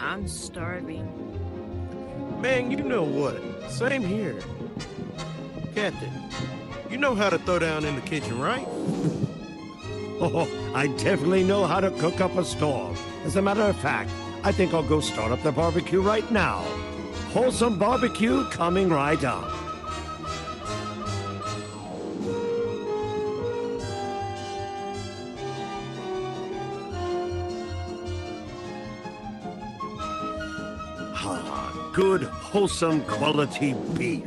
I'm starving. Man, you know what? Same here. Captain, you know how to throw down in the kitchen, right? Oh, I definitely know how to cook up a storm. As a matter of fact, I think I'll go start up the barbecue right now. Wholesome barbecue coming right up. Good, wholesome quality beef.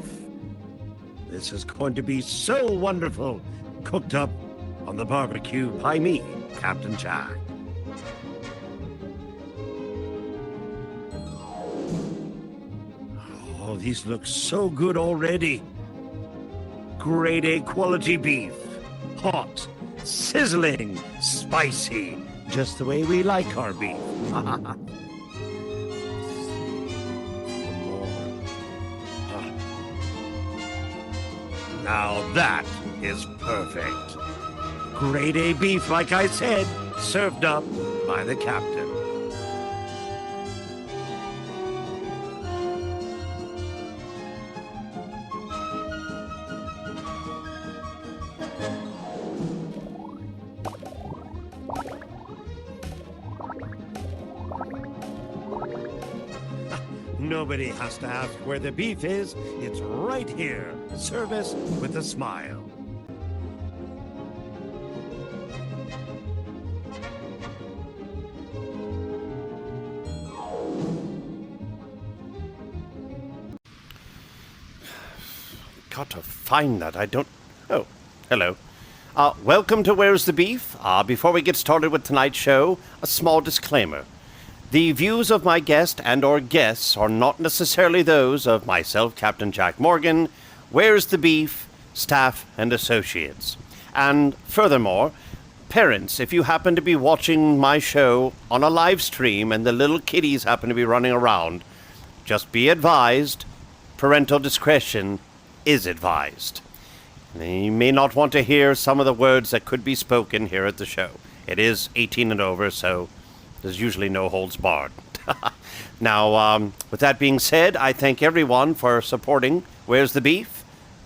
This is going to be so wonderful, cooked up on the barbecue by me, Captain Jack. Oh, these look so good already. Grade A quality beef. Hot, sizzling, spicy. Just the way we like our beef. Now that is perfect. Grade A beef, like I said, served up by the captain. Nobody has to ask where the beef is. It's right here. Service with a smile. Got to find that. I don't... Oh, hello. Welcome to Where's the Beef? Before we get started with tonight's show, a small disclaimer. The views of my guest and or guests are not necessarily those of myself, Captain Jack Morgan, Where's the Beef, staff, and associates. And furthermore, parents, if you happen to be watching my show on a live stream and the little kiddies happen to be running around, just be advised, parental discretion is advised. You may not want to hear some of the words that could be spoken here at the show. It is 18 and over, so there's usually no holds barred. Now, with that being said, I thank everyone for supporting Where's the Beef,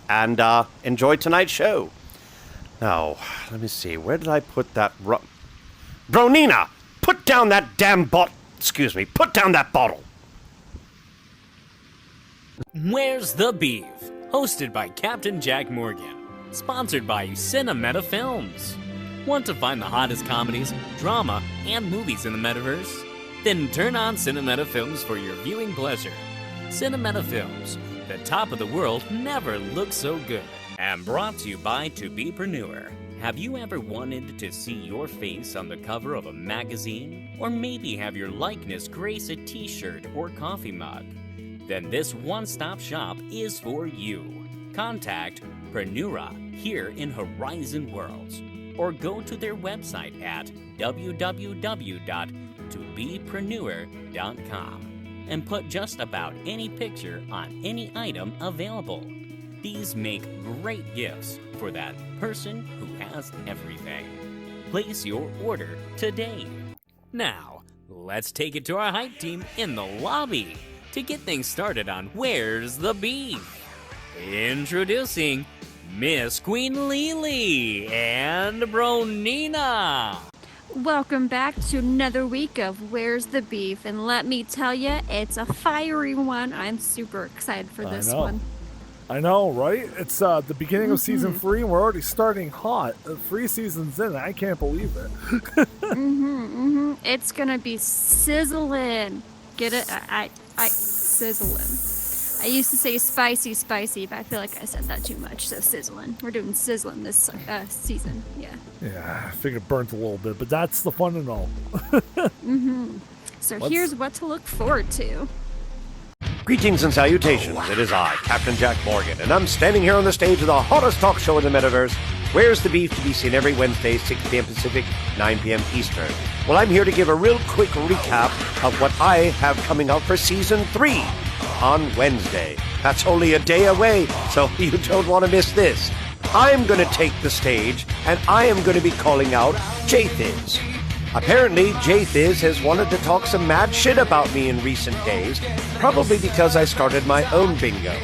and enjoy tonight's show. Now, let me see, where did I put that Bronina! Put down that damn put down that bottle! Where's the Beef? Hosted by Captain Jack Morgan. Sponsored by Cinemeta Films. Want to find the hottest comedies, drama, and movies in the metaverse? Then turn on Cinemeta Films for your viewing pleasure. Cinemeta Films, the top of the world never looked so good. And brought to you by To Bepreneur. Have you ever wanted to see your face on the cover of a magazine? Or maybe have your likeness grace a t-shirt or coffee mug? Then this one-stop shop is for you. Contact Prenura here in Horizon Worlds, or go to their website at www.tobepreneur.com and put just about any picture on any item available. These make great gifts for that person who has everything. Place your order today. Now, let's take it to our hype team in the lobby to get things started on Where's the Beef? Introducing Miss Queen Lily and Bronina. Welcome back to another week of Where's the Beef, and let me tell you, it's a fiery one. I'm super excited for this one. I know, right? It's the beginning of season 3, and we're already starting hot. 3 seasons in, I can't believe it. It's gonna be sizzling. Get it? I sizzling. I used to say spicy, but I feel like I said that too much, so sizzling. We're doing sizzling this season, yeah. Yeah, I think it burnt a little bit, but that's the fun and all. So here's what to look forward to. Greetings and salutations. It is I, Captain Jack Morgan, and I'm standing here on the stage of the hottest talk show in the metaverse, Where's the Beef, to be seen every Wednesday, 6 p.m. Pacific, 9 p.m. Eastern. Well, I'm here to give a real quick recap of what I have coming up for Season 3 on Wednesday. That's only a day away, so you don't want to miss this. I'm going to take the stage, and I am going to be calling out Jthizz. Apparently, Jthizz has wanted to talk some mad shit about me in recent days, probably because I started my own bingo.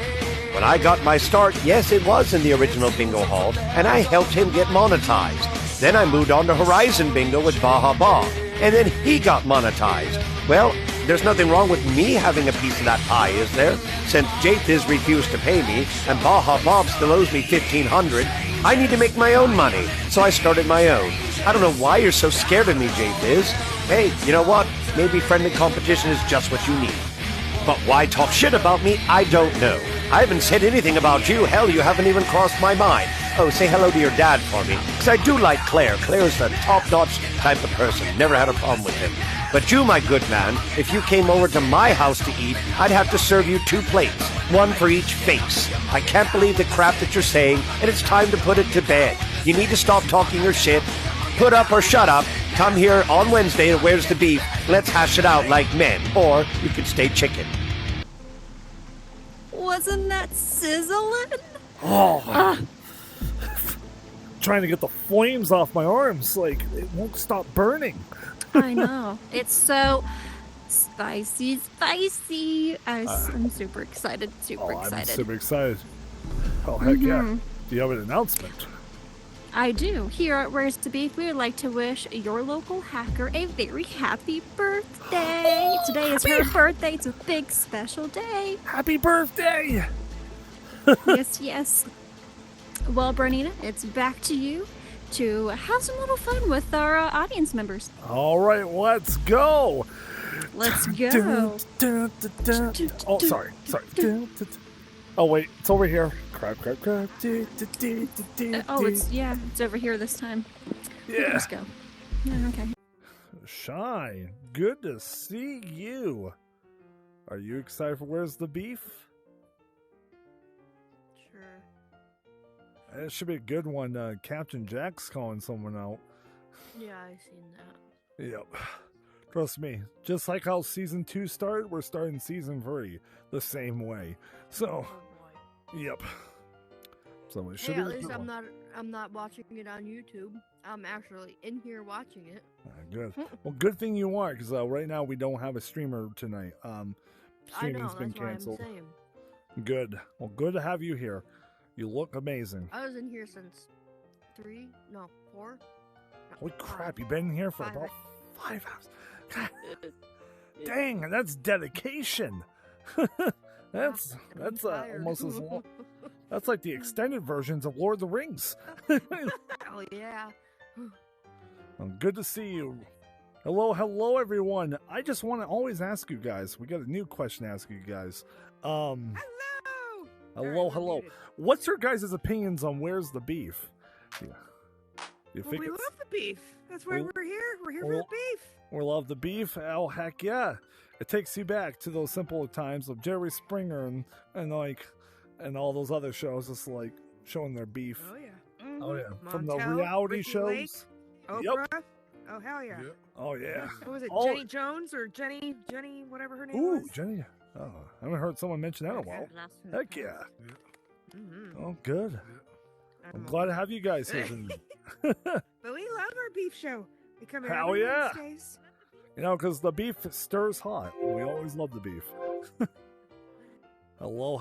When I got my start, yes, it was in the original bingo hall, and I helped him get monetized. Then I moved on to Horizon Bingo with Baha Ba, and then he got monetized. Well, there's nothing wrong with me having a piece of that pie, is there? Since Jthizz refused to pay me, and Baha Bob still owes me $1,500, I need to make my own money, so I started my own. I don't know why you're so scared of me, Jthizz. Hey, you know what? Maybe friendly competition is just what you need. But why talk shit about me, I don't know. I haven't said anything about you. Hell, you haven't even crossed my mind. Oh, say hello to your dad for me, because I do like Claire. Claire's the top-notch type of person. Never had a problem with him. But you, my good man, if you came over to my house to eat, I'd have to serve you 2 plates, one for each face. I can't believe the crap that you're saying, and it's time to put it to bed. You need to stop talking your shit. Put up or shut up. Come here on Wednesday to Where's the Beef. Let's hash it out like men, or you could stay chicken. Wasn't that sizzling? Oh, trying to get the flames off my arms, like it won't stop burning. I know. It's so spicy. I'm super excited. I'm super excited. Oh, heck yeah. Do you have an announcement? I do. Here at Where's the Beef, we would like to wish your local hacker a very happy birthday. Today is her birthday. It's a big special day. Happy birthday! Yes. Well, Bernina, it's back to you to have some little fun with our audience members. All right, let's go. Let's go. Oh, sorry. Oh, wait, it's over here. Crap. It's over here this time. Yeah. Let's go. Yeah, okay. Shy, good to see you. Are you excited for Where's the Beef? Sure. It should be a good one. Captain Jack's calling someone out. Yeah, I seen that. Yep. Trust me, just like how season 2 started, we're starting season 3 the same way. So, Oh boy. yep. So it should Hey, be at a least good I'm one. not watching it on YouTube. I'm actually in here watching it. Good. Well, good thing you are, because right now we don't have a streamer tonight. I know, Streaming's been that's why I'm canceled. saying. Good. Well, good to have you here. You look amazing. I was in here since 4. No, Holy crap, you've been here for 5 about 5 hours. God, dang, that's dedication. that's tired. almost as long. That's like the extended versions of Lord of the Rings. Oh yeah. Well, good to see you. Hello, everyone. I just want to always ask you guys. We got a new question to ask you guys. Hello. Hello. What's your guys' opinions on Where's the Beef? Yeah. You Well, think we it's- love the beef. That's why We- we're here. We're here for well- the beef. We love the beef. Oh, heck yeah. It takes you back to those simple times of Jerry Springer and all those other shows, just like showing their beef. Oh yeah. Oh, yeah. From the Montel, reality Ricky shows. Lake, Oprah. Oh hell yeah. Oh, yeah. What was it? Oh. Jenny Jones or Jenny, whatever her name Ooh, was. Jenny. Oh, I haven't heard someone mention that in a while. Heck yeah. Mm-hmm. Oh, good. I'm glad to have you guys here tonight. But we love our beef show. We come here Hell every yeah. Wednesdays. You know, because the beef stirs hot. We always love the beef. Hello.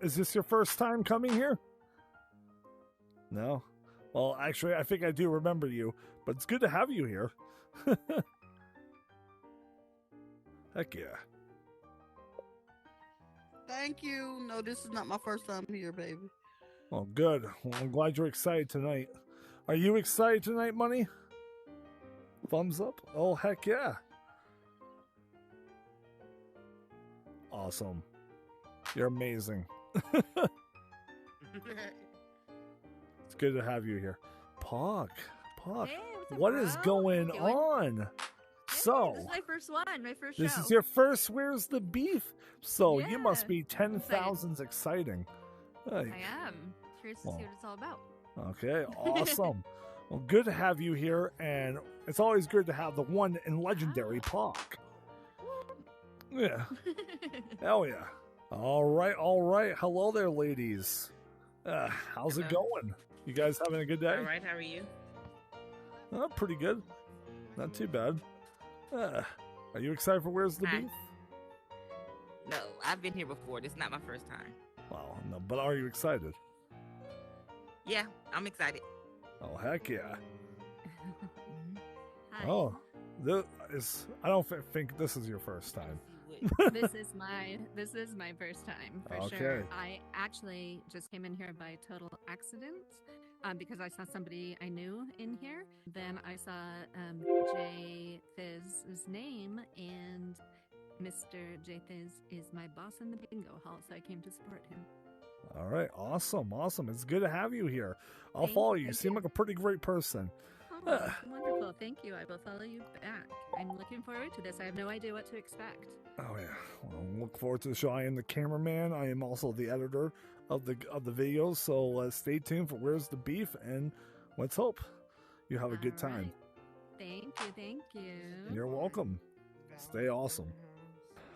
Is this your first time coming here? No? Well, actually, I think I do remember you, but it's good to have you here. Heck yeah. Thank you. No, this is not my first time here, baby. Well, good. Well, I'm glad you're excited tonight. Are you excited tonight, Money? Thumbs up? Oh, heck yeah. Awesome. You're amazing. It's good to have you here. Pog, Hey, what's up, what is bro? going How you doing? on? So, This is my first one, my first this show. is your first Where's the Beef? So, you must Yeah, be I'm excited. 10,000s exciting. Like, I am. Curious to see Well. what it's all about. okay, awesome. Well, good to have you here, and it's always good to have the one and legendary Pog. Yeah, hell yeah. All right. Hello there, ladies. How's it Hello. going? You guys having a good day? All right, how are you? Oh, pretty good. Not too bad. Are you excited for Where's the Hi. Beef? No, I've been here before. This is not my first time. Well, no, but are you excited? Yeah, I'm excited. Oh, heck yeah. Hi. Oh, I don't think this is your first time. This is my first time for Okay. sure. I actually just came in here by total accident because I saw somebody I knew in here. Then I saw Jthizz's name, and Mr. Jthizz is my boss in the bingo hall, so I came to support him. All right, awesome. It's good to have you here. I'll Thank follow you. you. You seem like a pretty great person. Oh, wonderful. Thank you. I will follow you back. I'm looking forward to this. I have no idea what to expect. Oh yeah, well, look forward to the show. I am the cameraman. I am also the editor of the videos. So stay tuned for Where's the Beef, and let's hope you have a good All time. right. Thank you. You're welcome. Stay awesome.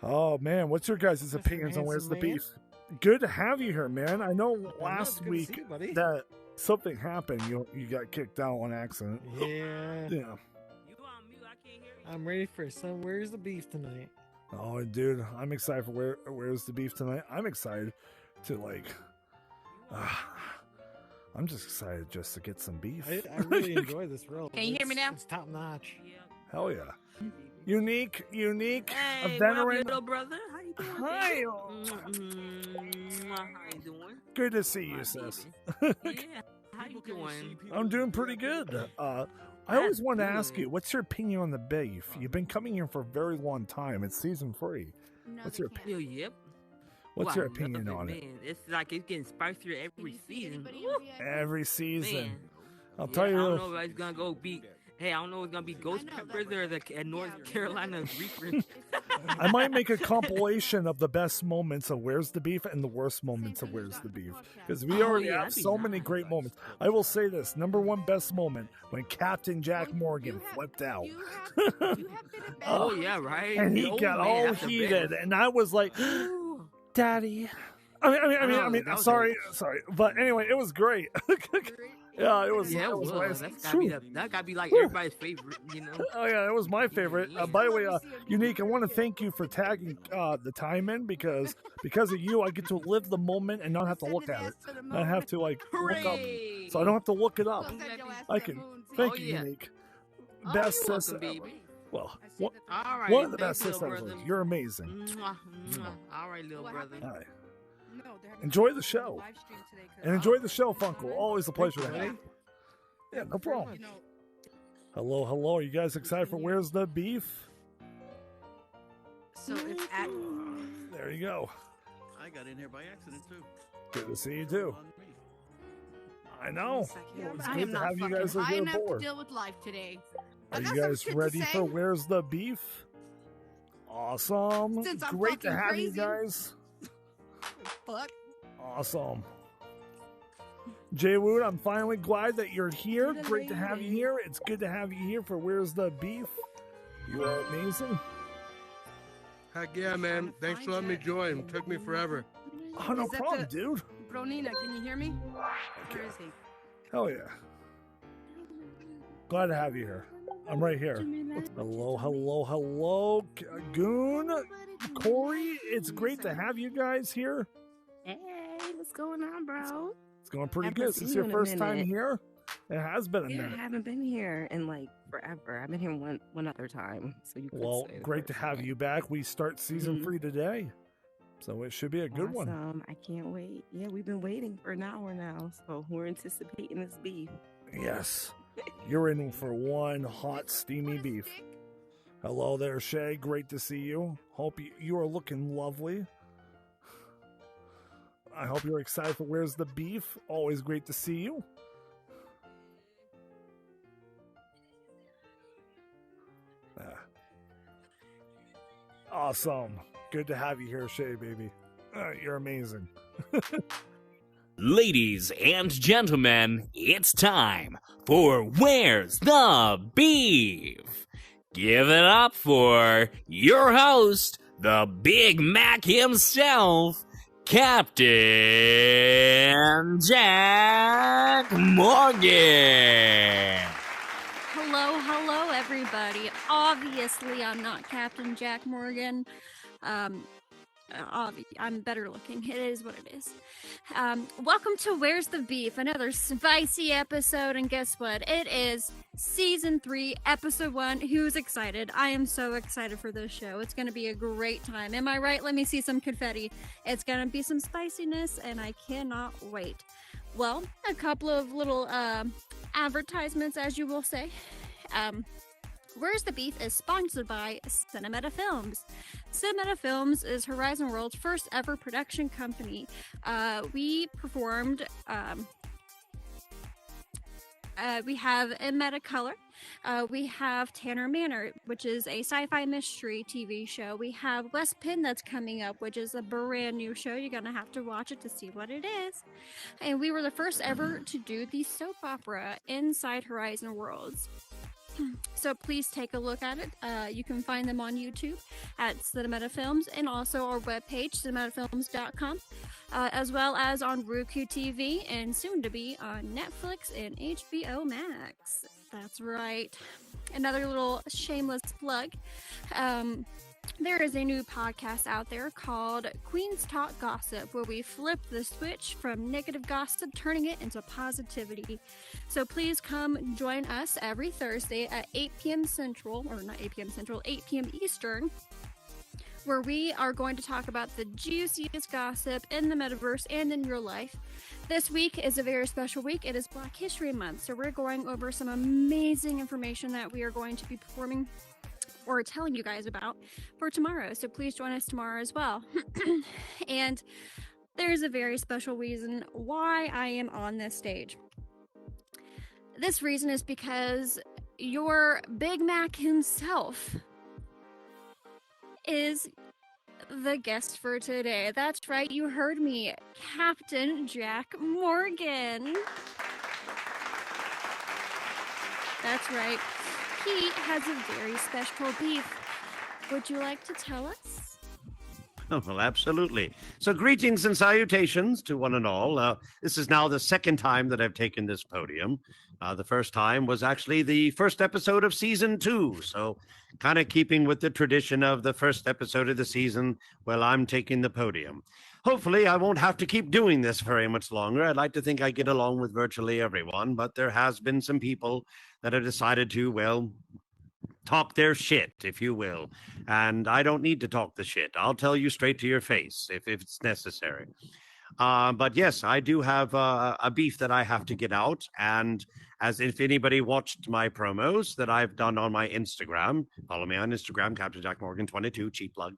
Oh man, what's your guys' opinions on Where's the handsome man. Beef? Good to have you here, man. I know last good to week see you, buddy. that something happened. You got kicked out on accident. Yeah. Yeah. I'm ready for some Where's the Beef tonight. Oh, dude, I'm excited for Where's the Beef tonight. I'm excited to I'm just excited just to get some beef. I really enjoy this role. Can you hear me now? It's top notch. Hell yeah. Unique, Hey, a what up, veteran. little brother? How you doing? Hi. Baby? How you doing? Good to see you, sis. Yeah. How you doing? I'm doing pretty good. I always want to ask you, what's your opinion on the beef? You've been coming here for a very long time. It's season 3. No, What's they your can't. Yeah, yep. What's Well, your I love opinion on it? man. It's like it's getting spicier every Can you see season. anybody in the VIP? Every season. Man. I'll Yeah, tell you. I don't know if it's gonna go be. Hey, I don't know if it's gonna be Ghost I know, that Peppers or the North Carolina Reapers. I might make a compilation of the best moments of Where's the Beef and the worst moments of Where's the Beef. Because we Oh, already yeah, have that'd be so many nice. great moments. I will say this, number one best moment when Captain Jack Well, Morgan you have- flipped out. You have been a bad Oh yeah, right. And he Oh, got man, all that's the heated, best. and I was like, Ooh. Daddy. I mean, that was sorry. But anyway, it was great. Yeah, it was. Yeah, it it was was. nice. That's gotta be that gotta be like everybody's favorite, you know. Oh yeah, it was my favorite. By the way, Unique, I want to thank you for tagging the time in because of you, I get to live the moment and not have to look at it. I have to look up, Hooray! so I don't have to look it up. I'm glad you- I can. Thank Oh, you, yeah. Unique. Oh, Best you're sis welcome, ever. baby. Well, All right. one of the thank best you, sis little ever. brother. You're amazing. Mwah, mwah. All right, little brother. All right. No, they're having Enjoy a the show. live stream today 'cause- And enjoy the show, Funko. Always a pleasure to Thank have you, you. Yeah, no problem. You know, Hello. Are you guys excited for Where's the Beef? so it's at There you go. I got in here by accident too. Good to see you too. I know. Yeah, It's I good am to not have you fucking guys high here enough to aboard. deal with life today. I Are got you some guys shit to ready say. for Where's the Beef? Awesome. Since I'm Great to fucking have you crazy. guys. Fuck. Awesome. Jay Wood, I'm finally glad that you're here. Great to have you here. It's good to have you here for Where's the Beef. You are amazing. Heck yeah, man. Thanks for letting me join. Took me forever. Oh, no Is that problem, the- dude. Bro, Nina, can you hear me? Where is he? Hell yeah. Glad to have you here. I'm right here. Hello. Goon, Corey, it's great to have you guys here. Hey, what's going on, bro? It's going pretty Haven't good. seen This is you your in a first time minute. here? It has been a Yeah, I minute. haven't been here in like forever. I've been here one other time, so you could Well, say the great to first have time. you back. We start season Mhm. 3 today. So it should be a good one. Awesome. I can't wait. Yeah, we've been waiting for an hour now, so we're anticipating this beef. Yes. You're in for one hot, steamy beef. Hello there, Shay. Great to see you. Hope you are looking lovely. I hope you're excited for Where's the Beef. Always great to see you. Ah. Awesome. Good to have you here, Shay, baby. You're amazing. Ladies and gentlemen, it's time for Where's the Beef? Give it up for your host, the Big Mac himself, Captain Jack Morgan. Hello, everybody. Obviously, I'm not Captain Jack Morgan. I'm better looking. It is what it is. Welcome to Where's the Beef, another spicy episode, and guess what? It is Season 3, Episode 1. Who's excited? I am so excited for this show. It's going to be a great time. Am I right? Let me see some confetti. It's going to be some spiciness, and I cannot wait. Well, a couple of little advertisements, as you will say. Where's the Beef is sponsored by Cinemeta Films. Cinemeta Films is Horizon World's first ever production company. We performed, we have In Metacolor. We have Tanner Manor, which is a sci-fi mystery TV show. We have West Penn that's coming up, which is a brand new show. You're going to have to watch it to see what it is. And we were the first ever to do the soap opera inside Horizon Worlds. So please take a look at it. You can find them on YouTube at Cinemeta Films and also our webpage, cinemetafilms.com, as well as on Roku TV and soon to be on Netflix and HBO Max. That's right. Another little shameless plug. There is a new podcast out there called Queen's Talk Gossip, where we flip the switch from negative gossip, turning it into positivity. So please come join us every Thursday at 8 p.m. Central, or not 8 p.m. Central, 8 p.m. Eastern, where we are going to talk about the juiciest gossip in the metaverse and in your life. This week is a very special week. It is Black History Month, so we're going over some amazing information that we are going to be performing or telling you guys about for tomorrow. So please join us tomorrow as well. And there's a very special reason why I am on this stage. This reason is because your Big Mac himself is the guest for today. That's right, you heard me, Captain Jack Morgan. That's right. He has a very special beef. Would you like to tell us? Oh, well, absolutely. So greetings and salutations to one and all. This is now the second time that I've taken this podium. The first time was actually the first episode of Season 2. So kind of keeping with the tradition of the first episode of the season, well, I'm taking the podium. Hopefully, I won't have to keep doing this very much longer. I'd like to think I get along with virtually everyone, but there has been some people that have decided to, well, talk their shit, if you will. And I don't need to talk the shit. I'll tell you straight to your face if it's necessary. But yes, I do have a beef that I have to get out. And as if anybody watched my promos that I've done on my Instagram, follow me on Instagram, Captain Jack Morgan 22, cheap plug.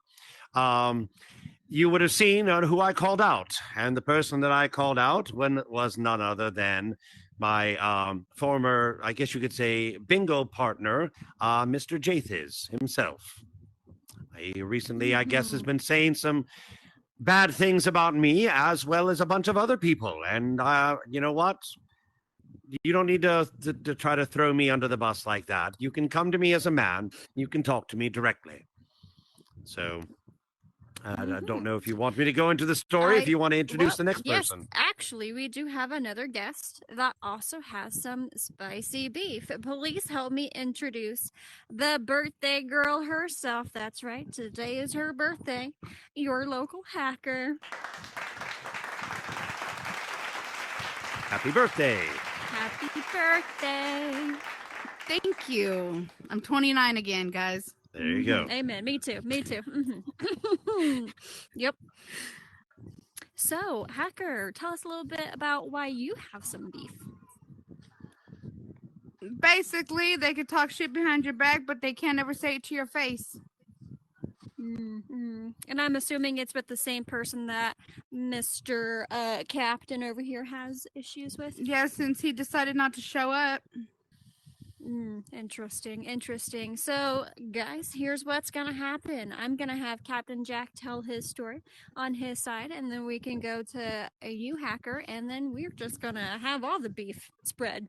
You would have seen who I called out. And the person that I called out was none other than my former, I guess you could say, bingo partner, Mr. Jthizz himself. He recently, I guess, has been saying some bad things about me as well as a bunch of other people. And you know what? You don't need to try to throw me under the bus like that. You can come to me as a man. You can talk to me directly. So I don't know if you want me to go into the story, if you want to introduce the next person. Yes, actually, we do have another guest that also has some spicy beef. Please help me introduce the birthday girl herself. That's right, today is her birthday. Your local hacker. Happy birthday. Happy birthday. Thank you. I'm 29 again, guys. There you go. Amen. Me too. Me too. Yep. So, Hacker, tell us a little bit about why you have some beef. Basically, they could talk shit behind your back, but they can't ever say it to your face. Mm-hmm. And I'm assuming it's with the same person that Mr. Captain over here has issues with? Yeah, since he decided not to show up. Interesting. So, guys, here's what's gonna happen. I'm gonna have Captain Jack tell his story on his side, and then we can go to a you hacker, and then we're just gonna have all the beef spread.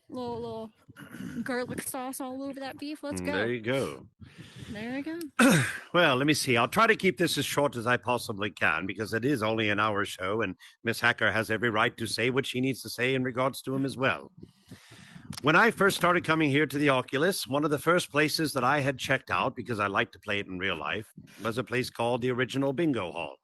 Little garlic sauce all over that beef. Let's go. There you go. There you go. Well, let me see. I'll try to keep this as short as I possibly can because it is only an hour show, and Miss Hacker has every right to say what she needs to say in regards to him as well. When I first started coming here to the Oculus, one of the first places that I had checked out, because I like to play it in real life, was a place called the Original Bingo Hall.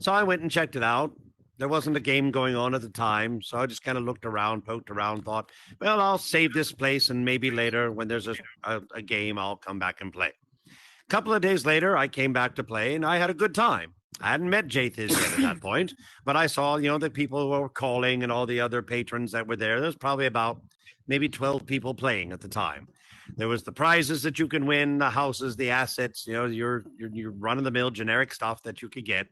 So I went and checked it out. There wasn't a game going on at the time, so I just kind of looked around, poked around, thought, well, I'll save this place, and maybe later when there's a game, I'll come back and play. A couple of days later, I came back to play, and I had a good time. I hadn't met Jthizz yet at that point, but I saw, the people who were calling and all the other patrons that were there. There's probably about maybe 12 people playing at the time. There was the prizes that you can win, the houses, the assets, your run-of-the-mill generic stuff that you could get.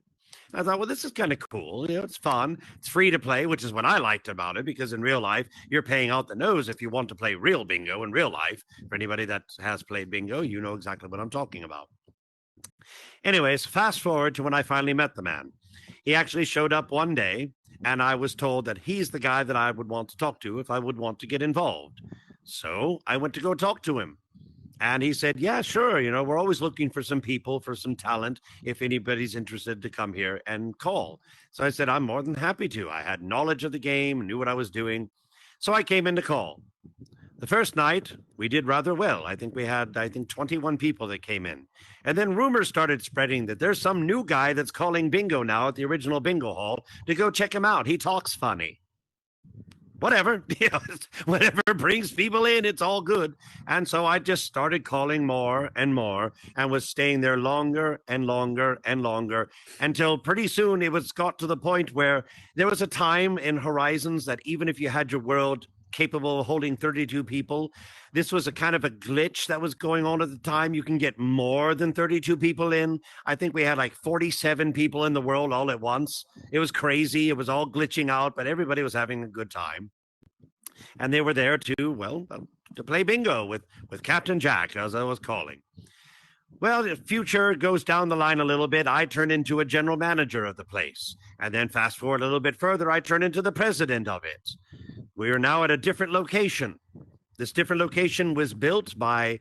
I thought, well, this is kind of cool. It's fun. It's free to play, which is what I liked about it, because in real life, you're paying out the nose if you want to play real bingo in real life. For anybody that has played bingo, you know exactly what I'm talking about. Anyways, fast forward to when I finally met the man. He actually showed up one day, and I was told that he's the guy that I would want to talk to if I would want to get involved. So I went to go talk to him. And he said, yeah, sure. We're always looking for some people, for some talent, if anybody's interested to come here and call. So I said, I'm more than happy to. I had knowledge of the game, knew what I was doing. So I came in to call. The first night, we did rather well. I think we had 21 people that came in. And then rumors started spreading that there's some new guy that's calling bingo now at the Original Bingo Hall to go check him out. He talks funny. Whatever, whatever brings people in, it's all good. And so I just started calling more and more and was staying there longer and longer and longer until pretty soon it got to the point where there was a time in Horizons that even if you had your world capable of holding 32 people, this was a kind of a glitch that was going on at the time. You can get more than 32 people in. I think we had like 47 people in the world all at once. It was crazy. It was all glitching out, but everybody was having a good time. And they were there to play bingo with Captain Jack, as I was calling. Well, the future goes down the line a little bit. I turn into a general manager of the place. And then fast forward a little bit further, I turn into the president of it. We are now at a different location. This different location was built by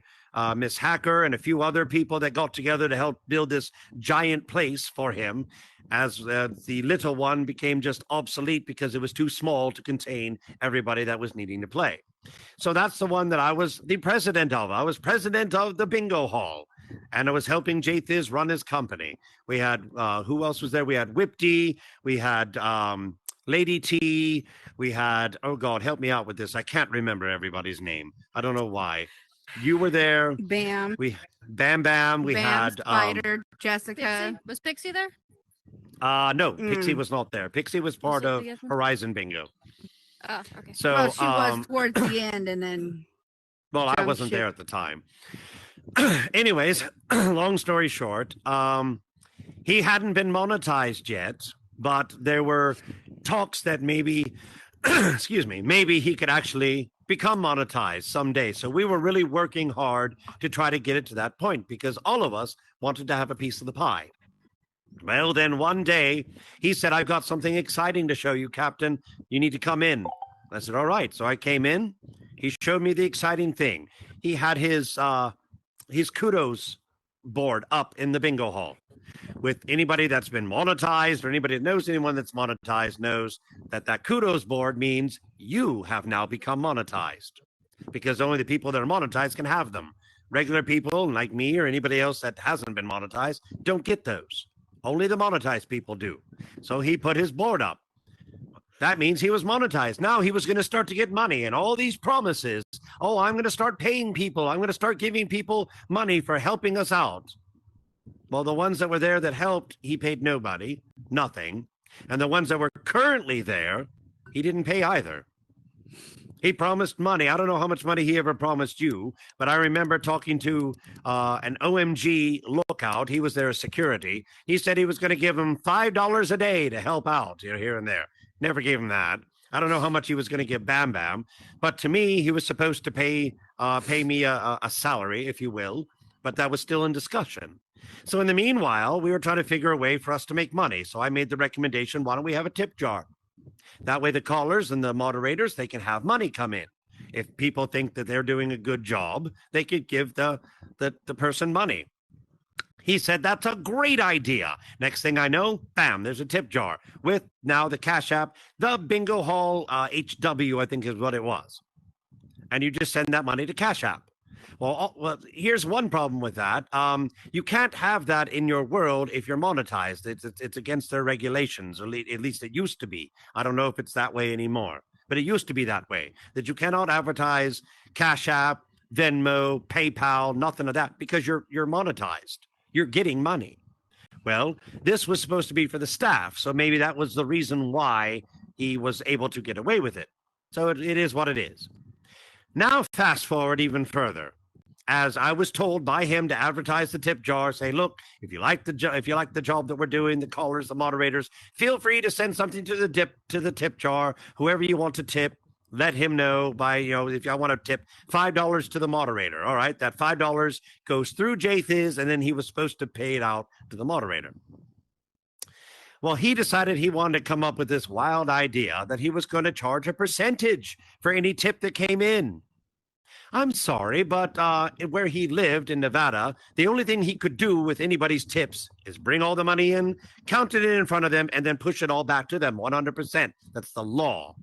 Miss Hacker and a few other people that got together to help build this giant place for him, as the little one became just obsolete because it was too small to contain everybody that was needing to play. So that's the one that I was the president of. I was president of the bingo hall, and I was helping Jthizz run his company. We had, who else was there? We had Whipty, we had Lady T, we had, oh God, help me out with this. I can't remember everybody's name. I don't know why. You were there. Bam. Bam Bam. We Bam, had Spider, Jessica. Pixie? Was Pixie there? No, Pixie was not there. Pixie was part of Horizon Bingo. Oh, okay. So Well, she was towards the end, and then. Well, I wasn't there at the time. Anyways, long story short, he hadn't been monetized yet, but there were talks that maybe, excuse me, maybe he could actually become monetized someday. So we were really working hard to try to get it to that point because all of us wanted to have a piece of the pie. Well, then one day he said, I've got something exciting to show you, Captain. You need to come in. I said, all right. So I came in. He showed me the exciting thing. He had his kudos board up in the bingo hall. With anybody that's been monetized or anybody that knows anyone that's monetized knows that that kudos board means you have now become monetized because only the people that are monetized can have them. Regular people like me or anybody else that hasn't been monetized don't get those. Only the monetized people do. So he put his board up. That means he was monetized. Now he was going to start to get money and all these promises. Oh, I'm going to start paying people. I'm going to start giving people money for helping us out. Well, the ones that were there that helped, he paid nobody, nothing. And the ones that were currently there, he didn't pay either. He promised money. I don't know how much money he ever promised you, but I remember talking to an OMG lookout. He was there as security. He said he was going to give him $5 a day to help out, here and there. Never gave him that. I don't know how much he was going to give Bam Bam, but to me, he was supposed to pay me a salary, if you will, but that was still in discussion. So in the meanwhile, we were trying to figure a way for us to make money. So I made the recommendation, why don't we have a tip jar? That way the callers and the moderators, they can have money come in. If people think that they're doing a good job, they could give the person money. He said, that's a great idea. Next thing I know, bam, there's a tip jar with now the Cash App, the Bingo Hall HW, I think is what it was. and you just send that money to Cash App. Well, here's one problem with that. You can't have that in your world if you're monetized. It's against their regulations, or at least it used to be. I don't know if it's that way anymore, but it used to be that way, that you cannot advertise Cash App, Venmo, PayPal, nothing of that, because you're monetized. You're getting money. Well, this was supposed to be for the staff, so maybe that was the reason why he was able to get away with it. So it is what it is. Now, fast forward even further. As I was told by him to advertise the tip jar, say, look, if you like the job that we're doing, the callers, the moderators, feel free to send something to the tip jar. Whoever you want to tip, let him know by, if I want to tip $5 to the moderator. All right, that $5 goes through Jthizz, and then he was supposed to pay it out to the moderator. Well, he decided he wanted to come up with this wild idea that he was going to charge a percentage for any tip that came in. I'm sorry, but where he lived in Nevada, the only thing he could do with anybody's tips is bring all the money in, count it in front of them, and then push it all back to them 100%. That's the law.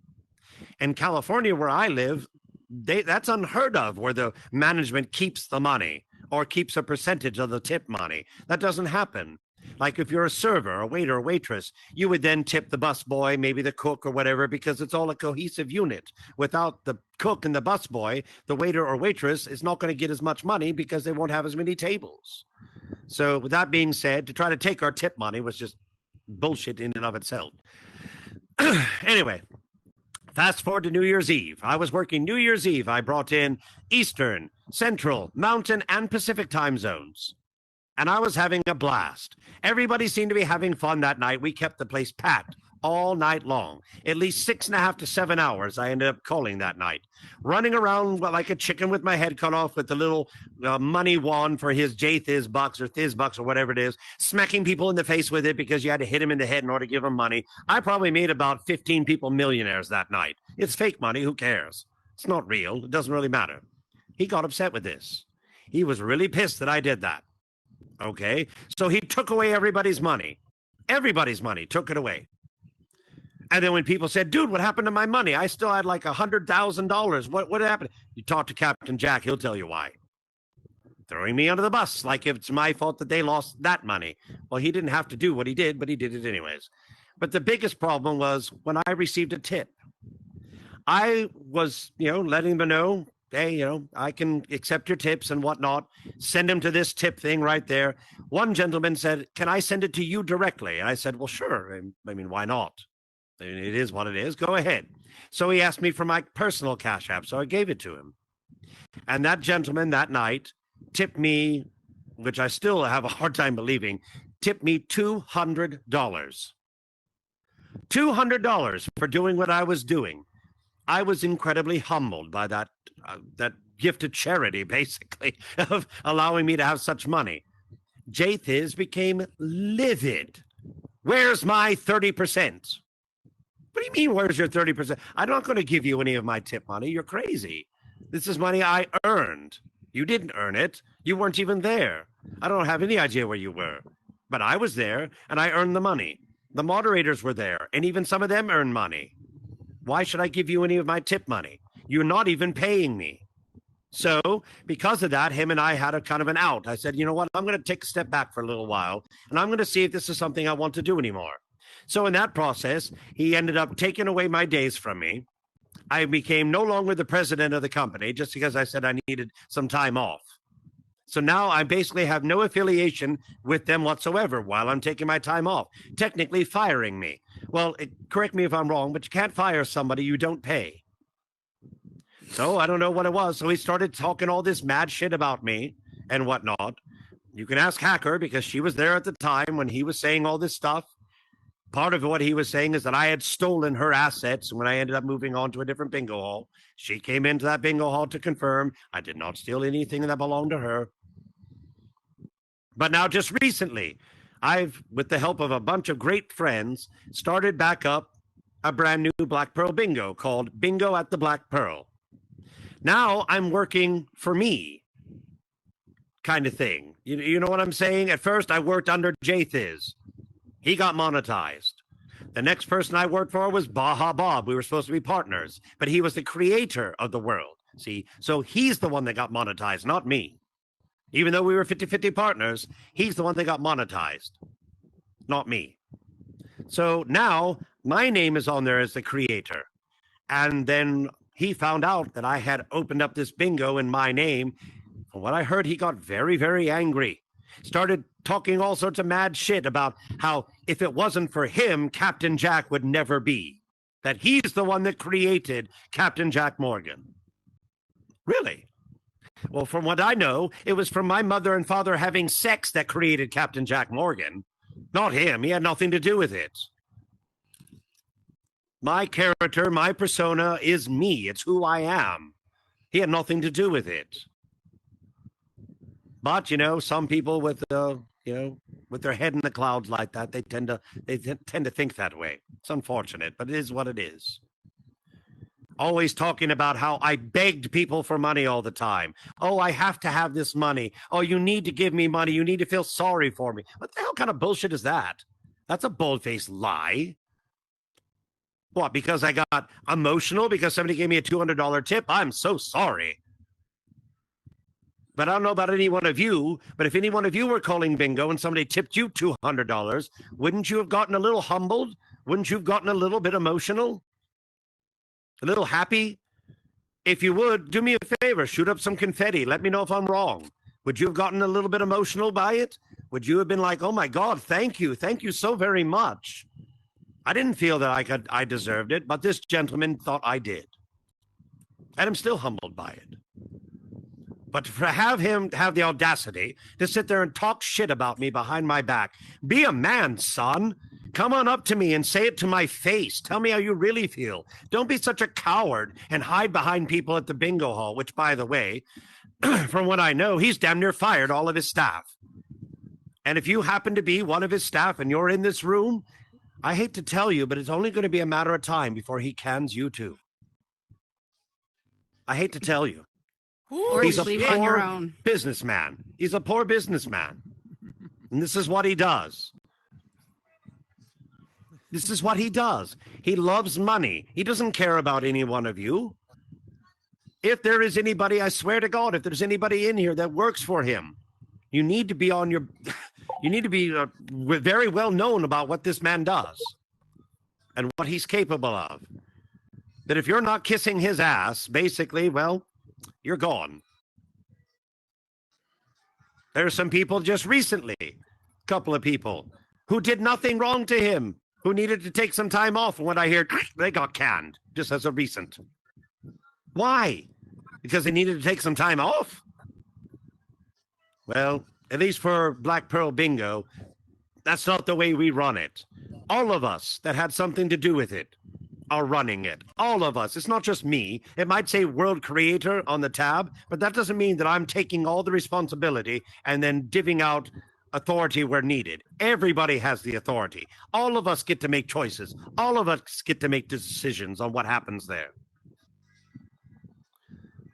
In California, where I live, that's unheard of, where the management keeps the money or keeps a percentage of the tip money. That doesn't happen. Like if you're a server, a waiter, or waitress, you would then tip the busboy, maybe the cook or whatever, because it's all a cohesive unit. Without the cook and the busboy, the waiter or waitress is not going to get as much money because they won't have as many tables. So with that being said, to try to take our tip money was just bullshit in and of itself. Anyway, fast forward to New Year's Eve. I was working New Year's Eve. I brought in Eastern, Central, Mountain, and Pacific time zones. And I was having a blast. Everybody seemed to be having fun that night. We kept the place packed all night long. At least 6.5 to 7 hours I ended up calling that night. Running around like a chicken with my head cut off with the little money wand for his Jthizz bucks or Thizz bucks or whatever it is, smacking people in the face with it because you had to hit him in the head in order to give him money. I probably made about 15 people millionaires that night. It's fake money. Who cares? It's not real. It doesn't really matter. He got upset with this. He was really pissed that I did that. Okay, so he took away everybody's money. Everybody's money, took it away. And then when people said, dude, what happened to my money? I still had like $100,000. What happened? You talk to Captain Jack, he'll tell you why. Throwing me under the bus, like if it's my fault that they lost that money. Well, he didn't have to do what he did, but he did it anyways. But the biggest problem was when I received a tip. I was, letting them know, hey, I can accept your tips and whatnot. Send them to this tip thing right there. One gentleman said, can I send it to you directly? And I said, well, sure. I mean, why not? It is what it is. Go ahead. So he asked me for my personal Cash App, so I gave it to him. And that gentleman that night tipped me, which I still have a hard time believing, tipped me $200. $200 for doing what I was doing. I was incredibly humbled by that gift of charity, basically, of allowing me to have such money. Jthizz became livid. Where's my 30%? What do you mean, where's your 30%? I'm not going to give you any of my tip money. You're crazy. This is money I earned. You didn't earn it. You weren't even there. I don't have any idea where you were. But I was there, and I earned the money. The moderators were there, and even some of them earned money. Why should I give you any of my tip money? You're not even paying me. So because of that, him and I had a kind of an out. I said, you know what? I'm going to take a step back for a little while, and I'm going to see if this is something I want to do anymore. So in that process, he ended up taking away my days from me. I became no longer the president of the company just because I said I needed some time off. So now I basically have no affiliation with them whatsoever while I'm taking my time off, technically firing me. Well, correct me if I'm wrong, but you can't fire somebody you don't pay. So I don't know what it was. So he started talking all this mad shit about me and whatnot. You can ask Hacker because she was there at the time when he was saying all this stuff. Part of what he was saying is that I had stolen her assets when I ended up moving on to a different bingo hall. She came into that bingo hall to confirm I did not steal anything that belonged to her. But now just recently, I've, with the help of a bunch of great friends, started back up a brand new Black Pearl bingo called Bingo at the Black Pearl. Now I'm working for me, kind of thing. You know what I'm saying? At first, I worked under Jthizz. He got monetized. The next person I worked for was Baja Bob. We were supposed to be partners, but he was the creator of the world. See, so he's the one that got monetized, not me. Even though we were 50-50 partners, he's the one that got monetized, not me. So now my name is on there as the creator. And then he found out that I had opened up this bingo in my name. From what I heard, he got very, very angry. Started talking all sorts of mad shit about how if it wasn't for him, Captain Jack would never be. That he's the one that created Captain Jack Morgan. Really? Well, from what I know, it was from my mother and father having sex that created Captain Jack Morgan. Not him. He had nothing to do with it. My character, my persona is me. It's who I am. He had nothing to do with it. But, some people with, with their head in the clouds like that, they tend to think that way. It's unfortunate, but it is what it is. Always talking about how I begged people for money all the time. Oh, I have to have this money. Oh, you need to give me money. You need to feel sorry for me. What the hell kind of bullshit is that? That's a bold-faced lie. What, because I got emotional because somebody gave me a $200 tip? I'm so sorry. But I don't know about any one of you, but if any one of you were calling bingo and somebody tipped you $200, wouldn't you have gotten a little humbled? Wouldn't you have gotten a little bit emotional? A little happy? If you would, do me a favor, shoot up some confetti. Let me know if I'm wrong. Would you have gotten a little bit emotional by it? Would you have been like, oh my God, thank you so very much. I didn't feel that I deserved it, but this gentleman thought I did. And I'm still humbled by it. But to have him have the audacity to sit there and talk shit about me behind my back, be a man, son. Come on up to me and say it to my face. Tell me how you really feel. Don't be such a coward and hide behind people at the bingo hall, which, by the way, from what I know, he's damn near fired all of his staff. And if you happen to be one of his staff and you're in this room, I hate to tell you, but it's only going to be a matter of time before he cans you too. I hate to tell you. Or He's you a leave on your poor own. businessman. He's a poor businessman. And this is what he does. This is what he does. He loves money. He doesn't care about any one of you. If there is anybody, I swear to God, if there's anybody in here that works for him, you need to be on your... You need to be very well known about what this man does and what he's capable of. That if you're not kissing his ass, basically, well, you're gone. There's some people just recently, a couple of people, who did nothing wrong to him, who needed to take some time off. And when I hear they got canned, just as a recent. Why? Because they needed to take some time off? Well, at least for Black Pearl Bingo, that's not the way we run it. All of us that had something to do with it are running it. All of us. It's not just me. It might say World Creator on the tab, but that doesn't mean that I'm taking all the responsibility and then divvying out authority where needed. Everybody has the authority. All of us get to make choices. All of us get to make decisions on what happens there.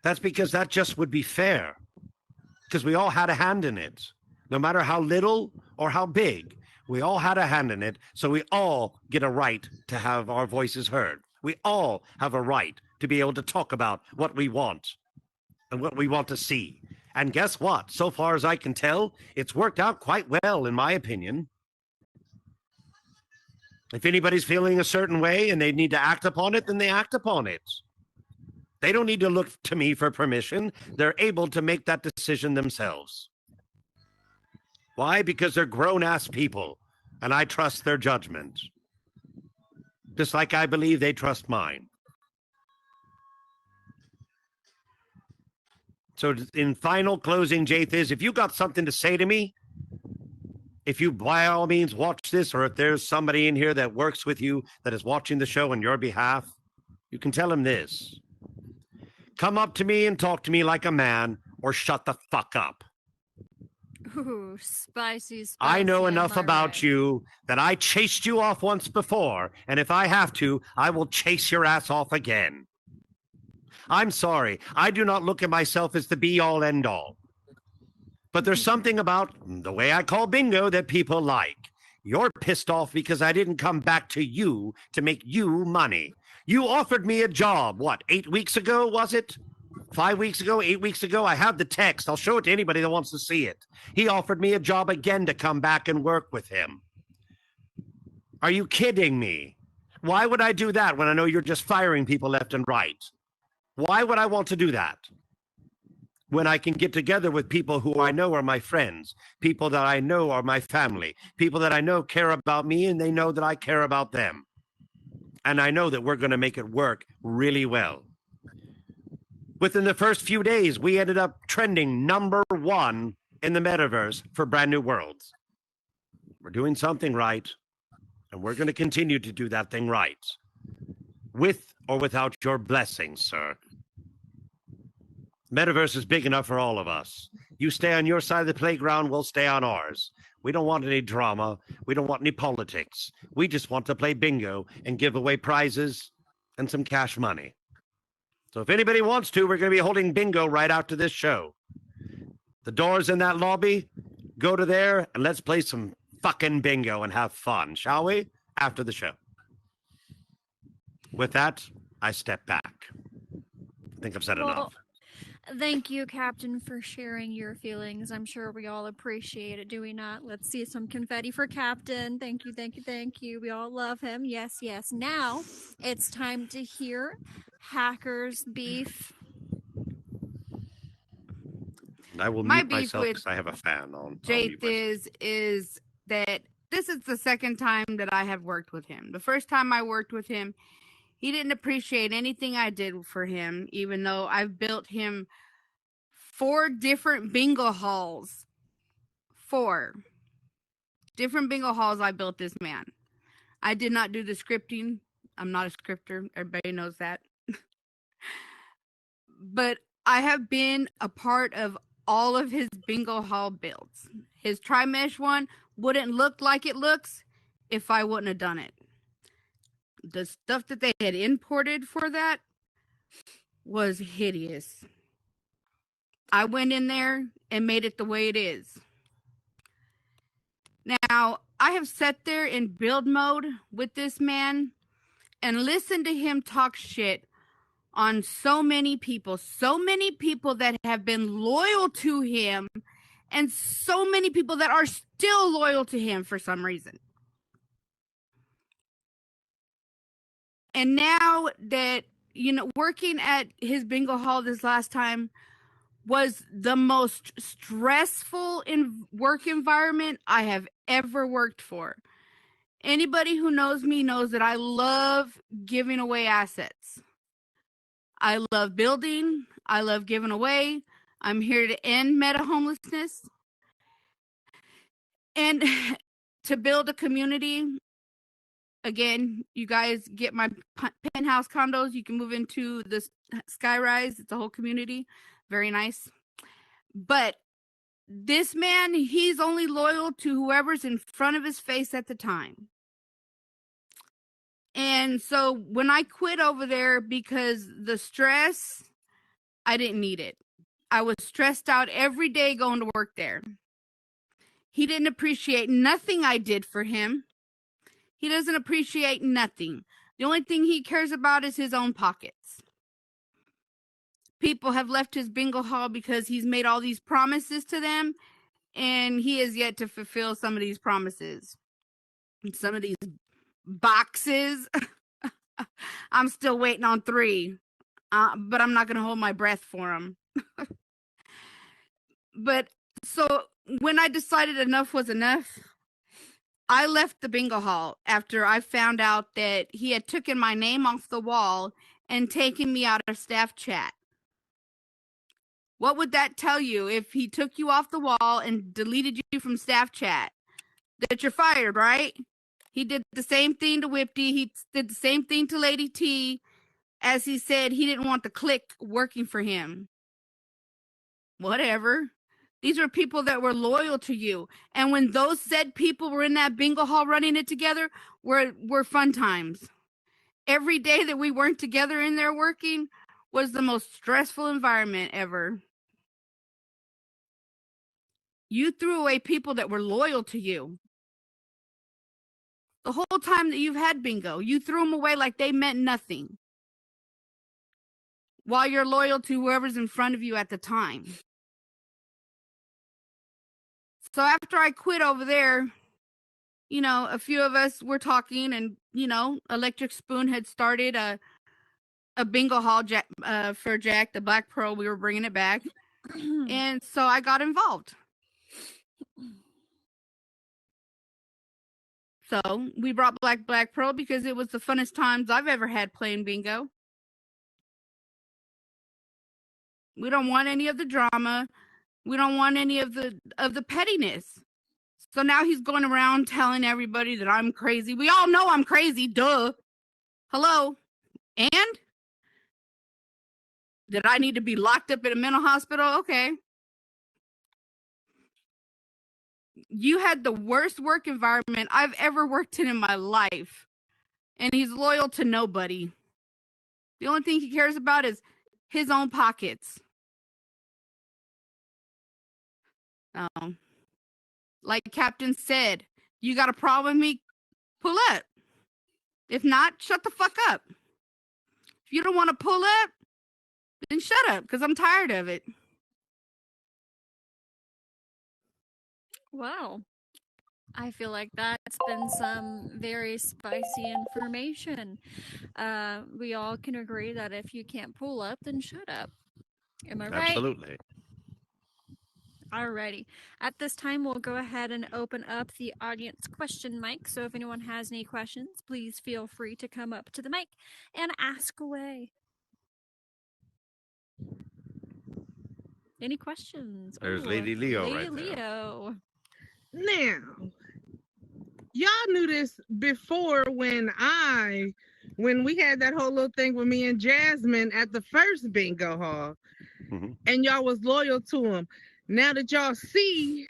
That's because that just would be fair. Because we all had a hand in it. No matter how little or how big, we all had a hand in it, so we all get a right to have our voices heard. We all have a right to be able to talk about what we want and what we want to see. And guess what? So far as I can tell, it's worked out quite well, in my opinion. If anybody's feeling a certain way and they need to act upon it, then they act upon it. They don't need to look to me for permission. They're able to make that decision themselves. Why? Because they're grown-ass people, and I trust their judgment. Just like I believe they trust mine. So in final closing, Jthizz, if you got something to say to me, if you by all means watch this, or if there's somebody in here that works with you that is watching the show on your behalf, you can tell him this. Come up to me and talk to me like a man, or shut the fuck up. Ooh, spicy. I know enough am I about right? you that I chased you off once before, and if I have to, I will chase your ass off again. I'm sorry. I do not look at myself as the be-all, end-all. But there's something about the way I call bingo that people like. You're pissed off because I didn't come back to you to make you money. You offered me a job, what, 8 weeks ago, was it? 5 weeks ago, 8 weeks ago, I have the text. I'll show it to anybody that wants to see it. He offered me a job again to come back and work with him. Are you kidding me? Why would I do that when I know you're just firing people left and right? Why would I want to do that? When I can get together with people who I know are my friends, people that I know are my family, people that I know care about me and they know that I care about them. And I know that we're going to make it work really well. Within the first few days, we ended up trending #1 in the metaverse for Brand New Worlds. We're doing something right, and we're going to continue to do that thing right. With or without your blessings, sir. Metaverse is big enough for all of us. You stay on your side of the playground, we'll stay on ours. We don't want any drama. We don't want any politics. We just want to play bingo and give away prizes and some cash money. So if anybody wants to, we're going to be holding bingo right after this show. The door's in that lobby. Go to there and let's play some fucking bingo and have fun, shall we? After the show. With that, I step back. I think I've said enough. Thank you, Captain, for sharing your feelings. I'm sure we all appreciate it, do we not? Let's see some confetti for Captain. Thank you, thank you, thank you. We all love him. Yes, yes. Now it's time to hear Hacker's beef. I will My mute beef myself with because I have a fan on. Jthizz is that this is the second time that I have worked with him. The first time I worked with him, he didn't appreciate anything I did for him, even though I've built him 4 different bingo halls. 4 different bingo halls I built this man. I did not do the scripting. I'm not a scripter. Everybody knows that. But I have been a part of all of his bingo hall builds. His tri-mesh one wouldn't look like it looks if I wouldn't have done it. The stuff that they had imported for that was hideous. I went in there and made it the way it is. Now, I have sat there in build mode with this man and listened to him talk shit on so many people that have been loyal to him, and so many people that are still loyal to him for some reason. And now that, working at his bingo hall this last time was the most stressful work environment I have ever worked for. Anybody who knows me knows that I love giving away assets. I love building. I love giving away. I'm here to end meta homelessness and to build a community. Again, you guys get my penthouse condos. You can move into the skyrise. It's a whole community. Very nice. But this man, he's only loyal to whoever's in front of his face at the time. And so when I quit over there because the stress, I didn't need it. I was stressed out every day going to work there. He didn't appreciate nothing I did for him. He doesn't appreciate nothing. The only thing he cares about is his own pockets. People have left his bingo hall because he's made all these promises to them, and he has yet to fulfill some of these promises. And some of these boxes, I'm still waiting on 3, but I'm not going to hold my breath for them. But so when I decided enough was enough, I left the bingo hall after I found out that he had taken my name off the wall and taken me out of staff chat. What would that tell you if he took you off the wall and deleted you from staff chat? That you're fired, right? He did the same thing to Whipty. He did the same thing to Lady T, as he said he didn't want the clique working for him. Whatever. These are people that were loyal to you. And when those said people were in that bingo hall running it together, were fun times. Every day that we weren't together in there working was the most stressful environment ever. You threw away people that were loyal to you. The whole time that you've had bingo, you threw them away like they meant nothing. while you're loyal to whoever's in front of you at the time. So after I quit over there, you know, a few of us were talking, and, you know, Electric Spoon had started a bingo hall for Jack, the Black Pearl. We were bringing it back. And so I got involved. So we brought Black Pearl because it was the funnest times I've ever had playing bingo. We don't want any of the drama. We don't want any of the pettiness. So now he's going around telling everybody that I'm crazy. We all know I'm crazy, duh. Hello? And? Did I need to be locked up in a mental hospital? Okay. You had the worst work environment I've ever worked in my life. And he's loyal to nobody. The only thing he cares about is his own pockets. Like Captain said, you got a problem with me? Pull up. If not, shut the fuck up. If you don't want to pull up, then shut up, because I'm tired of it. Wow. I feel like that's been some very spicy information. We all can agree that if you can't pull up, then shut up. Am I right? Absolutely. Alrighty. At this time, we'll go ahead and open up the audience question mic. So if anyone has any questions, please feel free to come up to the mic and ask away. Any questions? There's Lady Leo Lady right Leo. Now, y'all knew this before when we had that whole little thing with me and Jasmine at the first bingo hall, and y'all was loyal to him. Now that y'all see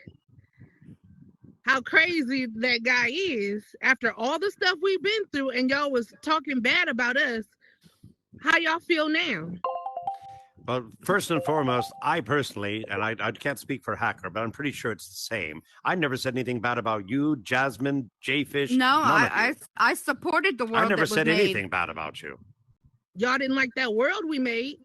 how crazy that guy is, after all the stuff we've been through, and y'all was talking bad about us, how y'all feel now? Well, first and foremost, I personally, and I can't speak for Hacker, but I'm pretty sure it's the same. I never said anything bad about you, Jasmine, Jfish. No, I supported the world. I never said anything bad about you. Y'all didn't like that world we made.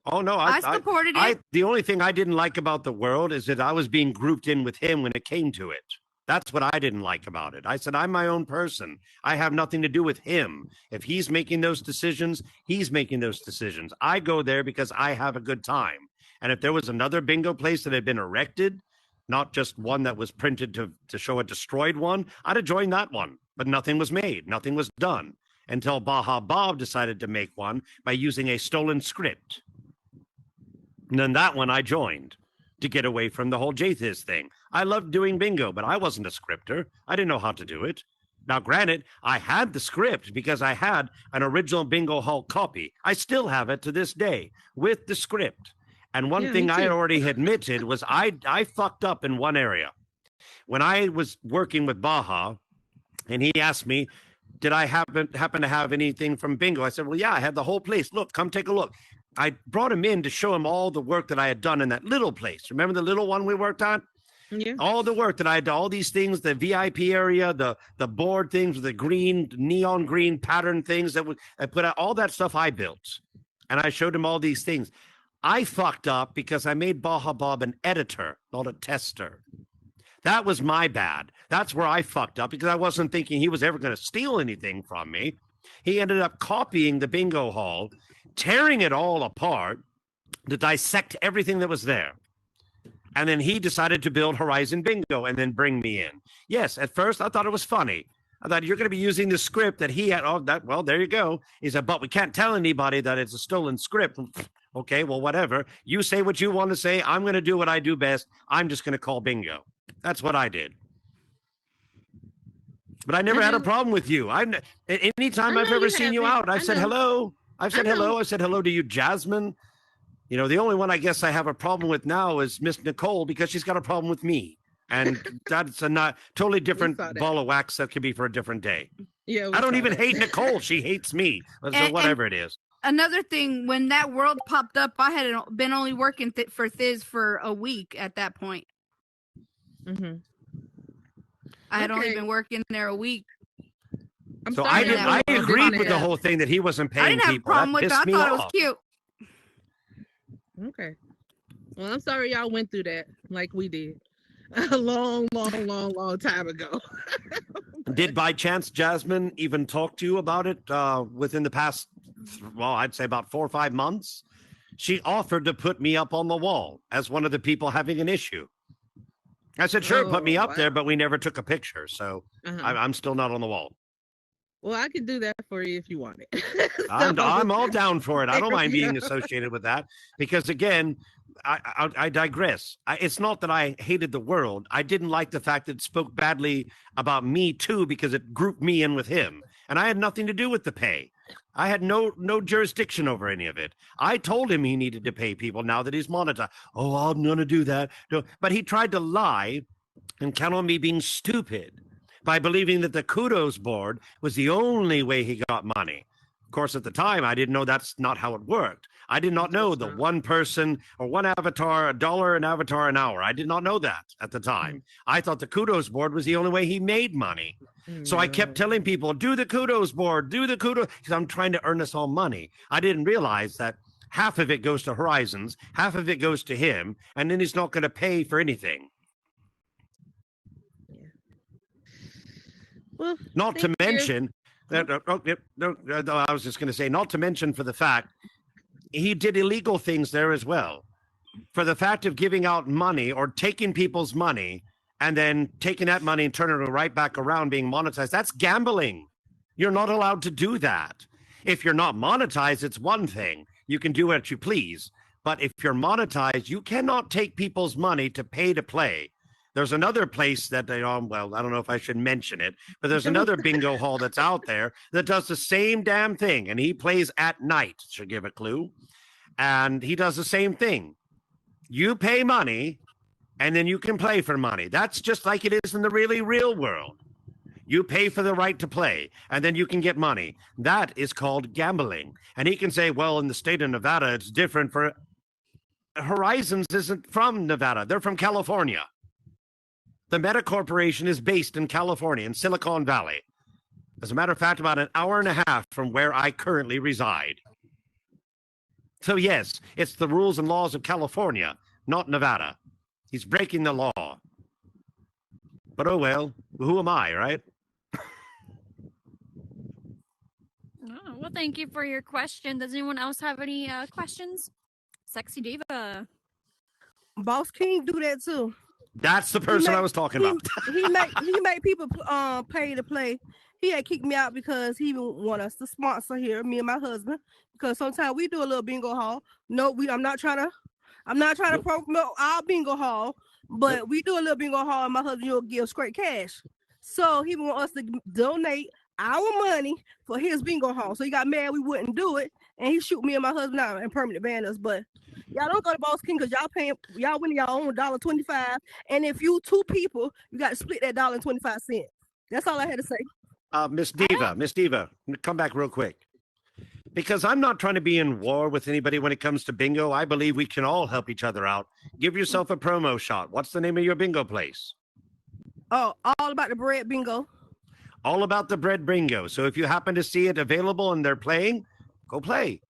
Oh, no. I supported it. The only thing I didn't like about the world is that I was being grouped in with him when it came to it. That's what I didn't like about it. I said, I'm my own person. I have nothing to do with him. If he's making those decisions, he's making those decisions. I go there because I have a good time. And if there was another bingo place that had been erected, not just one that was printed to show a destroyed one, I'd have joined that one. But nothing was made. Nothing was done until Baja Bob decided to make one by using a stolen script. And then that one I joined to get away from the whole Jthizz thing. I loved doing bingo, but I wasn't a scripter. I didn't know how to do it. Now, granted, I had the script because I had an original bingo hall copy. I still have it to this day with the script. And one thing I had already admitted was I fucked up in one area. When I was working with Baja, and he asked me, did I happen to have anything from bingo? I said, well, yeah, I had the whole place. Look, come take a look. I brought him in to show him all the work that I had done in that little place. Remember the little one we worked on? Yeah. All the work that I had done, all these things, the VIP area, the board things, the green, neon green pattern things that I put out, all that stuff I built. And I showed him all these things. I fucked up because I made Baja Bob an editor, not a tester. That was my bad. That's where I fucked up because I wasn't thinking he was ever going to steal anything from me. He ended up copying the bingo hall, tearing it all apart to dissect everything that was there. And then he decided to build Horizon Bingo and then bring me in. Yes, at first I thought it was funny. I thought you're going to be using the script that he had. Oh, that, well, there you go. He said, but we can't tell anybody that it's a stolen script. Okay, well, whatever. You say what you want to say. I'm going to do what I do best. I'm just going to call bingo. That's what I did. But I never had a problem with you. Anytime I've ever seen you out, I've said hello. I've said hello. I said hello to you, Jasmine. You know, the only one I guess I have a problem with now is Miss Nicole because she's got a problem with me. And that's a not totally different ball of wax that could be for a different day. Yeah, I don't even hate Nicole. She hates me. So whatever it is. Another thing, when that world popped up, I had been only working for Jthizz for a week at that point. Mm-hmm. I had only been working there a week. So I agreed with the whole thing that he wasn't paying people. I didn't have a problem with that. I thought it was cute. Okay. Well, I'm sorry y'all went through that like we did a long, long, long, long time ago. Did by chance Jasmine even talk to you about it within the past, well, I'd say about 4 or 5 months? She offered to put me up on the wall as one of the people having an issue. I said, sure, put me up there, but we never took a picture. So I'm still not on the wall. Well, I could do that for you if you want it. I'm all down for it. I don't mind being associated with that because, again, I digress. It's not that I hated the world. I didn't like the fact that it spoke badly about me, too, because it grouped me in with him. And I had nothing to do with the pay. I had no jurisdiction over any of it. I told him he needed to pay people now that he's monetized. Oh, I'm going to do that. No. But he tried to lie and count on me being stupid by believing that the kudos board was the only way he got money. Of course, at the time, I didn't know that's not how it worked. I did not know the one person or one avatar, $1 an avatar an hour. I did not know that at the time. I thought the kudos board was the only way he made money. So I kept telling people, do the kudos board, do the kudos, because I'm trying to earn us all money. I didn't realize that half of it goes to Horizons, half of it goes to him, and then he's not going to pay for anything. Well, not to mention that I was just going to say, not to mention for the fact he did illegal things there as well. For the fact of giving out money or taking people's money and then taking that money and turning it right back around being monetized, that's gambling. You're not allowed to do that. If you're not monetized, it's one thing. You can do what you please. But if you're monetized, you cannot take people's money to pay to play. There's another place that they well, I don't know if I should mention it, but there's another bingo hall that's out there that does the same damn thing. And he plays at night, should give a clue. And he does the same thing. You pay money and then you can play for money. That's just like it is in the really real world. You pay for the right to play and then you can get money. That is called gambling. And he can say, well, in the state of Nevada, it's different for Horizons isn't from Nevada. They're from California. The Meta Corporation is based in California, in Silicon Valley. As a matter of fact, about an hour and a half from where I currently reside. So yes, it's the rules and laws of California, not Nevada. He's breaking the law. But oh well, who am I, right? Oh, well, thank you for your question. Does anyone else have any questions? Sexy Diva. Boss King do that too. That's the person I was talking about. he make people pay to play. He had kicked me out because he want us to sponsor here, me and my husband. Because sometimes we do a little bingo hall. No, I'm not trying to promote our bingo hall, but we do a little bingo hall, and my husband will give straight cash. So he want us to donate our money for his bingo hall. So he got mad we wouldn't do it, and he shoot me and my husband out and permanent ban us. But y'all don't go to Boss King because y'all winning y'all own $1.25. And if you two people, you got to split that $1.25. That's all I had to say. Miss Diva, come back real quick. Because I'm not trying to be in war with anybody when it comes to bingo. I believe we can all help each other out. Give yourself a promo shot. What's the name of your bingo place? Oh, All About the Bread Bingo. All About the Bread Bingo. So if you happen to see it available and they're playing, go play.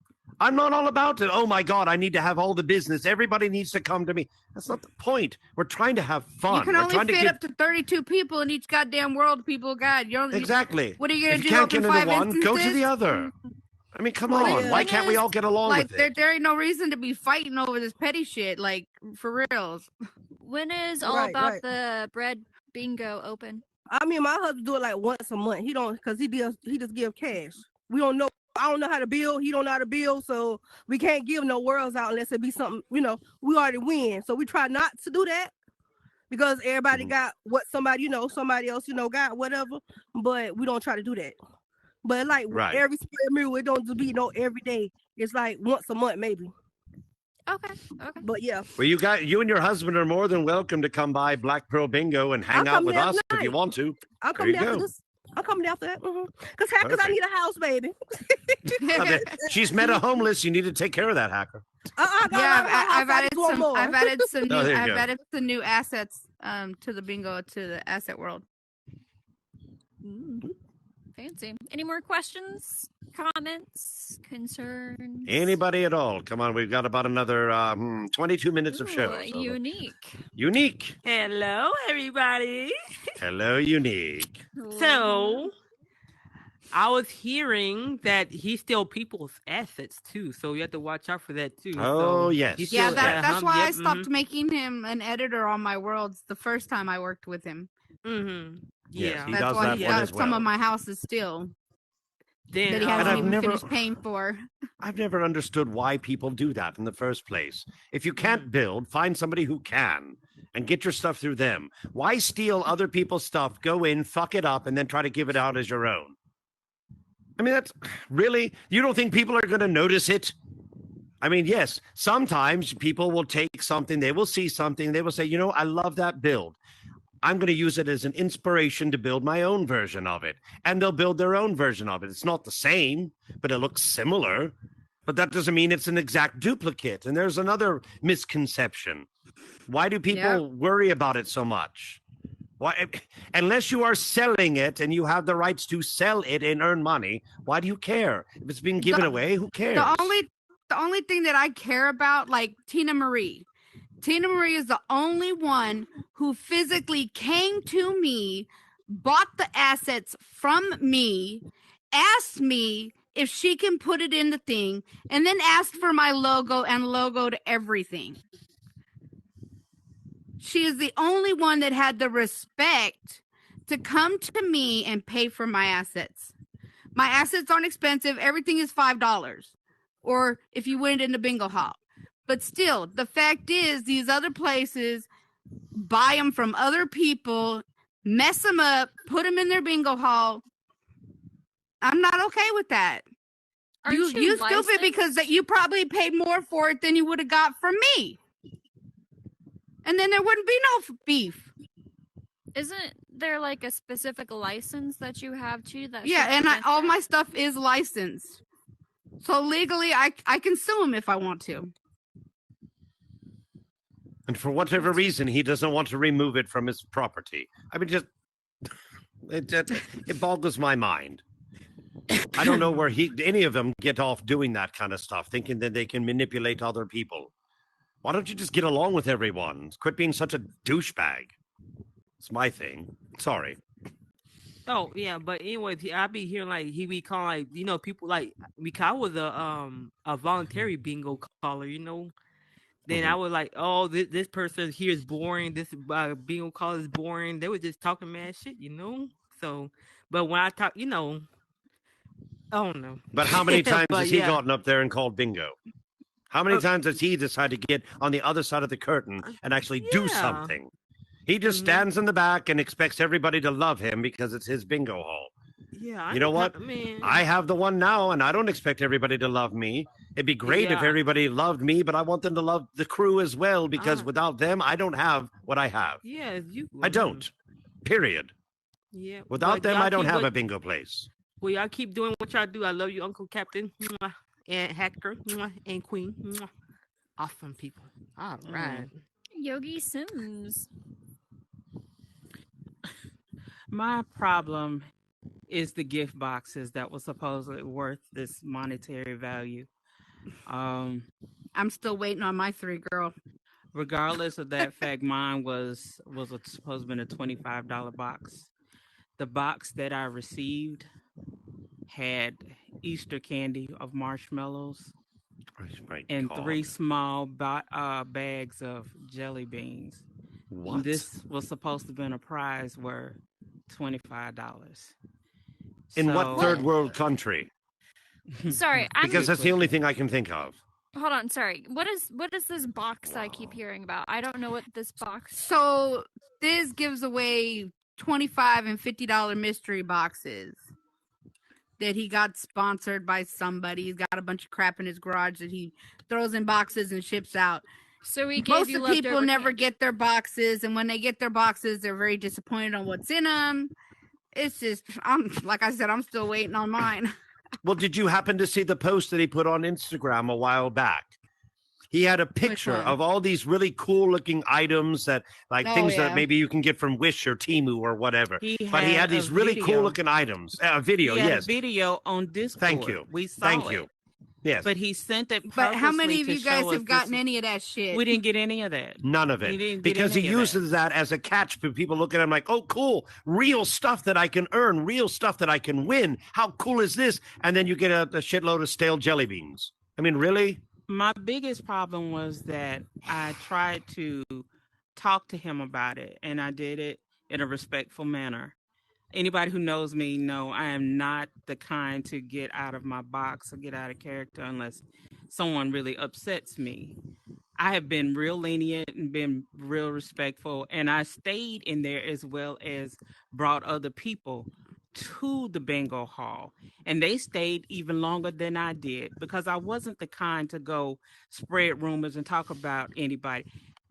I'm not all about it. Oh my God, I need to have all the business. Everybody needs to come to me. That's not the point. We're trying to have fun. You can only fit up to 32 people in each goddamn world. People, God, exactly. What are you gonna do? If you can't get into one, go to the other. I mean, come on. Why can't we all get along with it? There ain't no reason to be fighting over this petty shit. Like, for reals. When is All About the Bread Bingo open? I mean, my husband do it like once a month. He don't, because he just give cash. We don't know. I don't know how to build. He don't know how to build, so we can't give no worlds out unless it be something, we already win. So we try not to do that because everybody got what somebody else, got whatever, but we don't try to do that. But like every square meal, it don't be every day. It's like once a month, maybe. Okay. But yeah. Well, you and your husband are more than welcome to come by Black Pearl Bingo and hang out with us if you want to. I'll come down for this. I'll come down for that. Because hackers, I need a house, baby. She's meta homeless. You need to take care of that, hacker. I've added some new assets to the bingo, to the asset world. Fancy. Any more questions? comments, concerns? Anybody at all? Come on, we've got about another 22 minutes of show. Ooh, unique. Unique. Hello, everybody. Hello, Unique. So, I was hearing that he steals people's assets too, so you have to watch out for that too. Oh, so yes. Yeah, that's why I stopped making him an editor on my worlds the first time I worked with him. Mm-hmm. Yes, Yeah, he that's does why that he one got as some well. of my houses still Then, that he hasn't even finished paying for. I've never understood why people do that in the first place. If you can't build, find somebody who can and get your stuff through them. Why steal other people's stuff, go in, fuck it up, and then try to give it out as your own? I mean, that's really, you don't think people are going to notice it? I mean, yes, sometimes people will take something, they will see something, they will say, you know, I love that build. I'm going to use it as an inspiration to build my own version of it. And they'll build their own version of it. It's not the same, but it looks similar. But that doesn't mean it's an exact duplicate. And there's another misconception. Why do people worry about it so much? Why, unless you are selling it and you have the rights to sell it and earn money, why do you care? If it's being given away, who cares? The only thing that I care about, like Tina Marie. Tina Marie is the only one who physically came to me, bought the assets from me, asked me if she can put it in the thing, and then asked for my logo and logoed everything. She is the only one that had the respect to come to me and pay for my assets. My assets aren't expensive. Everything is $5. Or if you went into Bingo Hall. But still, the fact is, these other places buy them from other people, mess them up, put them in their bingo hall. I'm not okay with that. You stupid because that you probably paid more for it than you would have got from me. And then there wouldn't be no beef. Isn't there like a specific license that you have too? That Yeah, and all my stuff is licensed. So legally, I can sue him if I want to. And for whatever reason, he doesn't want to remove it from his property. I mean, just it boggles my mind. I don't know where any of them get off doing that kind of stuff, thinking that they can manipulate other people. Why don't you just get along with everyone? Quit being such a douchebag. It's my thing. Sorry. Oh yeah, but anyways, I be hearing like he be calling like people like because I was a voluntary bingo caller, Then I was like, oh, this person here is boring. This bingo call is boring. They were just talking mad shit, So, but when I talk, I don't know. But how many times has he yeah. gotten up there and called bingo? How many times has he decided to get on the other side of the curtain and actually do something? He just stands in the back and expects everybody to love him because it's his bingo hall. Yeah, you know what? I have the one now, and I don't expect everybody to love me. It'd be great if everybody loved me, but I want them to love the crew as well because without them, I don't have what I have. Yeah, I don't. Period. Yeah. Without them, I don't have a bingo place. Well, y'all keep doing what y'all do. I love you, Uncle Captain, and Hacker, and Queen. Awesome people. All right. Yogi Sims. My problem is the gift boxes that was supposedly worth this monetary value. I'm still waiting on my 3, girl. Regardless of that fact, mine was supposed to be a $25 box. The box that I received had Easter candy of marshmallows and 3 small bags of jelly beans. What? This was supposed to be a prize worth $25. In what third world country? Sorry, because that's the only thing I can think of. Hold on, sorry. What is this box I keep hearing about? I don't know what this box. So Jthizz gives away $25 and $50 mystery boxes that he got sponsored by somebody. He's got a bunch of crap in his garage that he throws in boxes and ships out. So he Most of the people never get their boxes, and when they get their boxes, they're very disappointed on what's in them. It's just, like I said, I'm still waiting on mine. Well, did you happen to see the post that he put on Instagram a while back? He had a picture one? of all these really cool looking items that, like Oh, things that yeah. maybe you can get from Wish or Temu or whatever. But he had a these really video. cool looking items. A video, He had yes. a video on Discord. Thank you. We saw Thank it. you. Yes. But he sent it But how many purposely of to you guys show us have gotten this- any of that shit? We didn't get any of that. None of We it. didn't get Because he any of that. uses that as a catch for people looking at him like, oh, cool, real stuff that I can earn, real stuff that I can win. How cool is this? And then you get a shitload of stale jelly beans. I mean, really? My biggest problem was that I tried to talk to him about it, and I did it in a respectful manner. Anybody who knows me know I am not the kind to get out of my box or get out of character unless someone really upsets me. I have been real lenient and been real respectful, and I stayed in there as well as brought other people to the bingo hall, and they stayed even longer than I did because I wasn't the kind to go spread rumors and talk about anybody.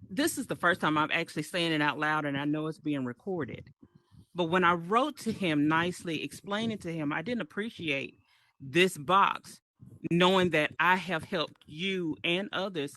This is the first time I'm actually saying it out loud, and I know it's being recorded. But when I wrote to him nicely, explaining to him I didn't appreciate this box, knowing that I have helped you and others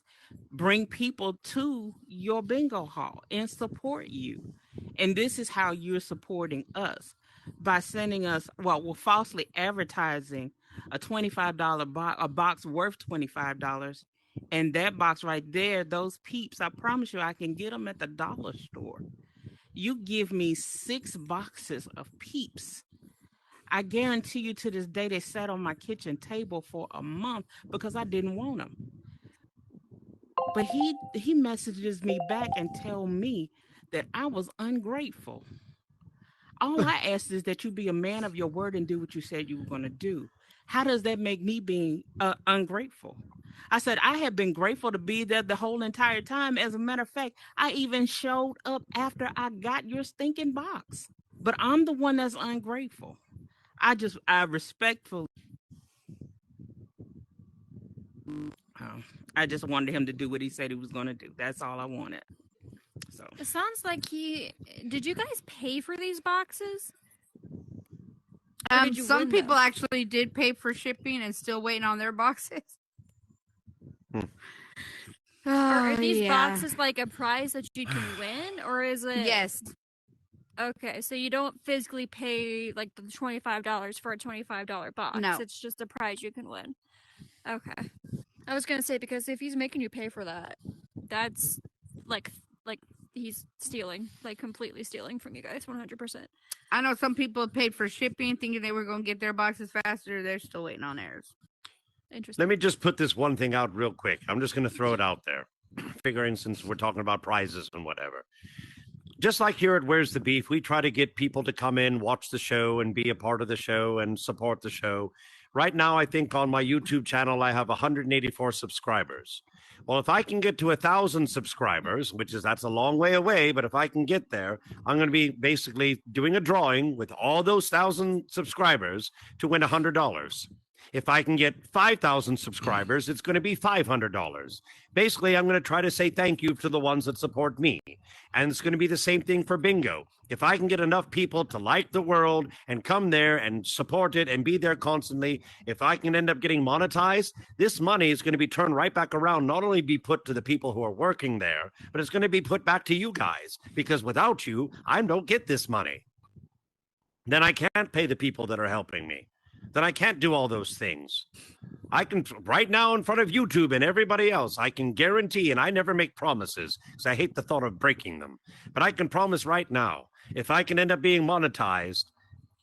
bring people to your bingo hall and support you. And this is how you're supporting us by sending us, well, falsely advertising a $25 box, a box worth $25. And that box right there, those peeps, I promise you, I can get them at the dollar store. You give me 6 boxes of peeps. I guarantee you to this day, they sat on my kitchen table for a month because I didn't want them. But he messages me back and tell me that I was ungrateful. All I ask is that you be a man of your word and do what you said you were going to do. How does that make me being ungrateful? I said, I have been grateful to be there the whole entire time. As a matter of fact, I even showed up after I got your stinking box. But I'm the one that's ungrateful. I respectfully, I just wanted him to do what he said he was going to do. That's all I wanted. So It sounds like did you guys pay for these boxes? Or did you Some win people them? actually did pay for shipping and still waiting on their boxes. Are these yeah. boxes like a prize that you can win, or is it? Yes. Okay, so you don't physically pay like the $25 for a $25 box. No. It's just a prize you can win. Okay. I was gonna say, because if he's making you pay for that, that's like he's stealing, like completely stealing from you guys, 100%. I know some people paid for shipping, thinking they were going to get their boxes faster. They're still waiting on theirs. Interesting. Let me just put this one thing out real quick. I'm just going to throw it out there, figuring since we're talking about prizes and whatever. Just like here at Where's the Beef, we try to get people to come in, watch the show, and be a part of the show and support the show. Right now, I think on my YouTube channel, I have 184 subscribers. Well, if I can get to 1,000 subscribers, that's a long way away, but if I can get there, I'm going to be basically doing a drawing with all those 1,000 subscribers to win $100. If I can get 5,000 subscribers, it's going to be $500. Basically, I'm going to try to say thank you to the ones that support me. And it's going to be the same thing for bingo. If I can get enough people to like the world and come there and support it and be there constantly, if I can end up getting monetized, this money is going to be turned right back around, not only be put to the people who are working there, but it's going to be put back to you guys. Because without you, I don't get this money. Then I can't pay the people that are helping me. Then I can't do all those things. I can, right now in front of YouTube and everybody else, I can guarantee, and I never make promises because I hate the thought of breaking them, but I can promise right now, if I can end up being monetized,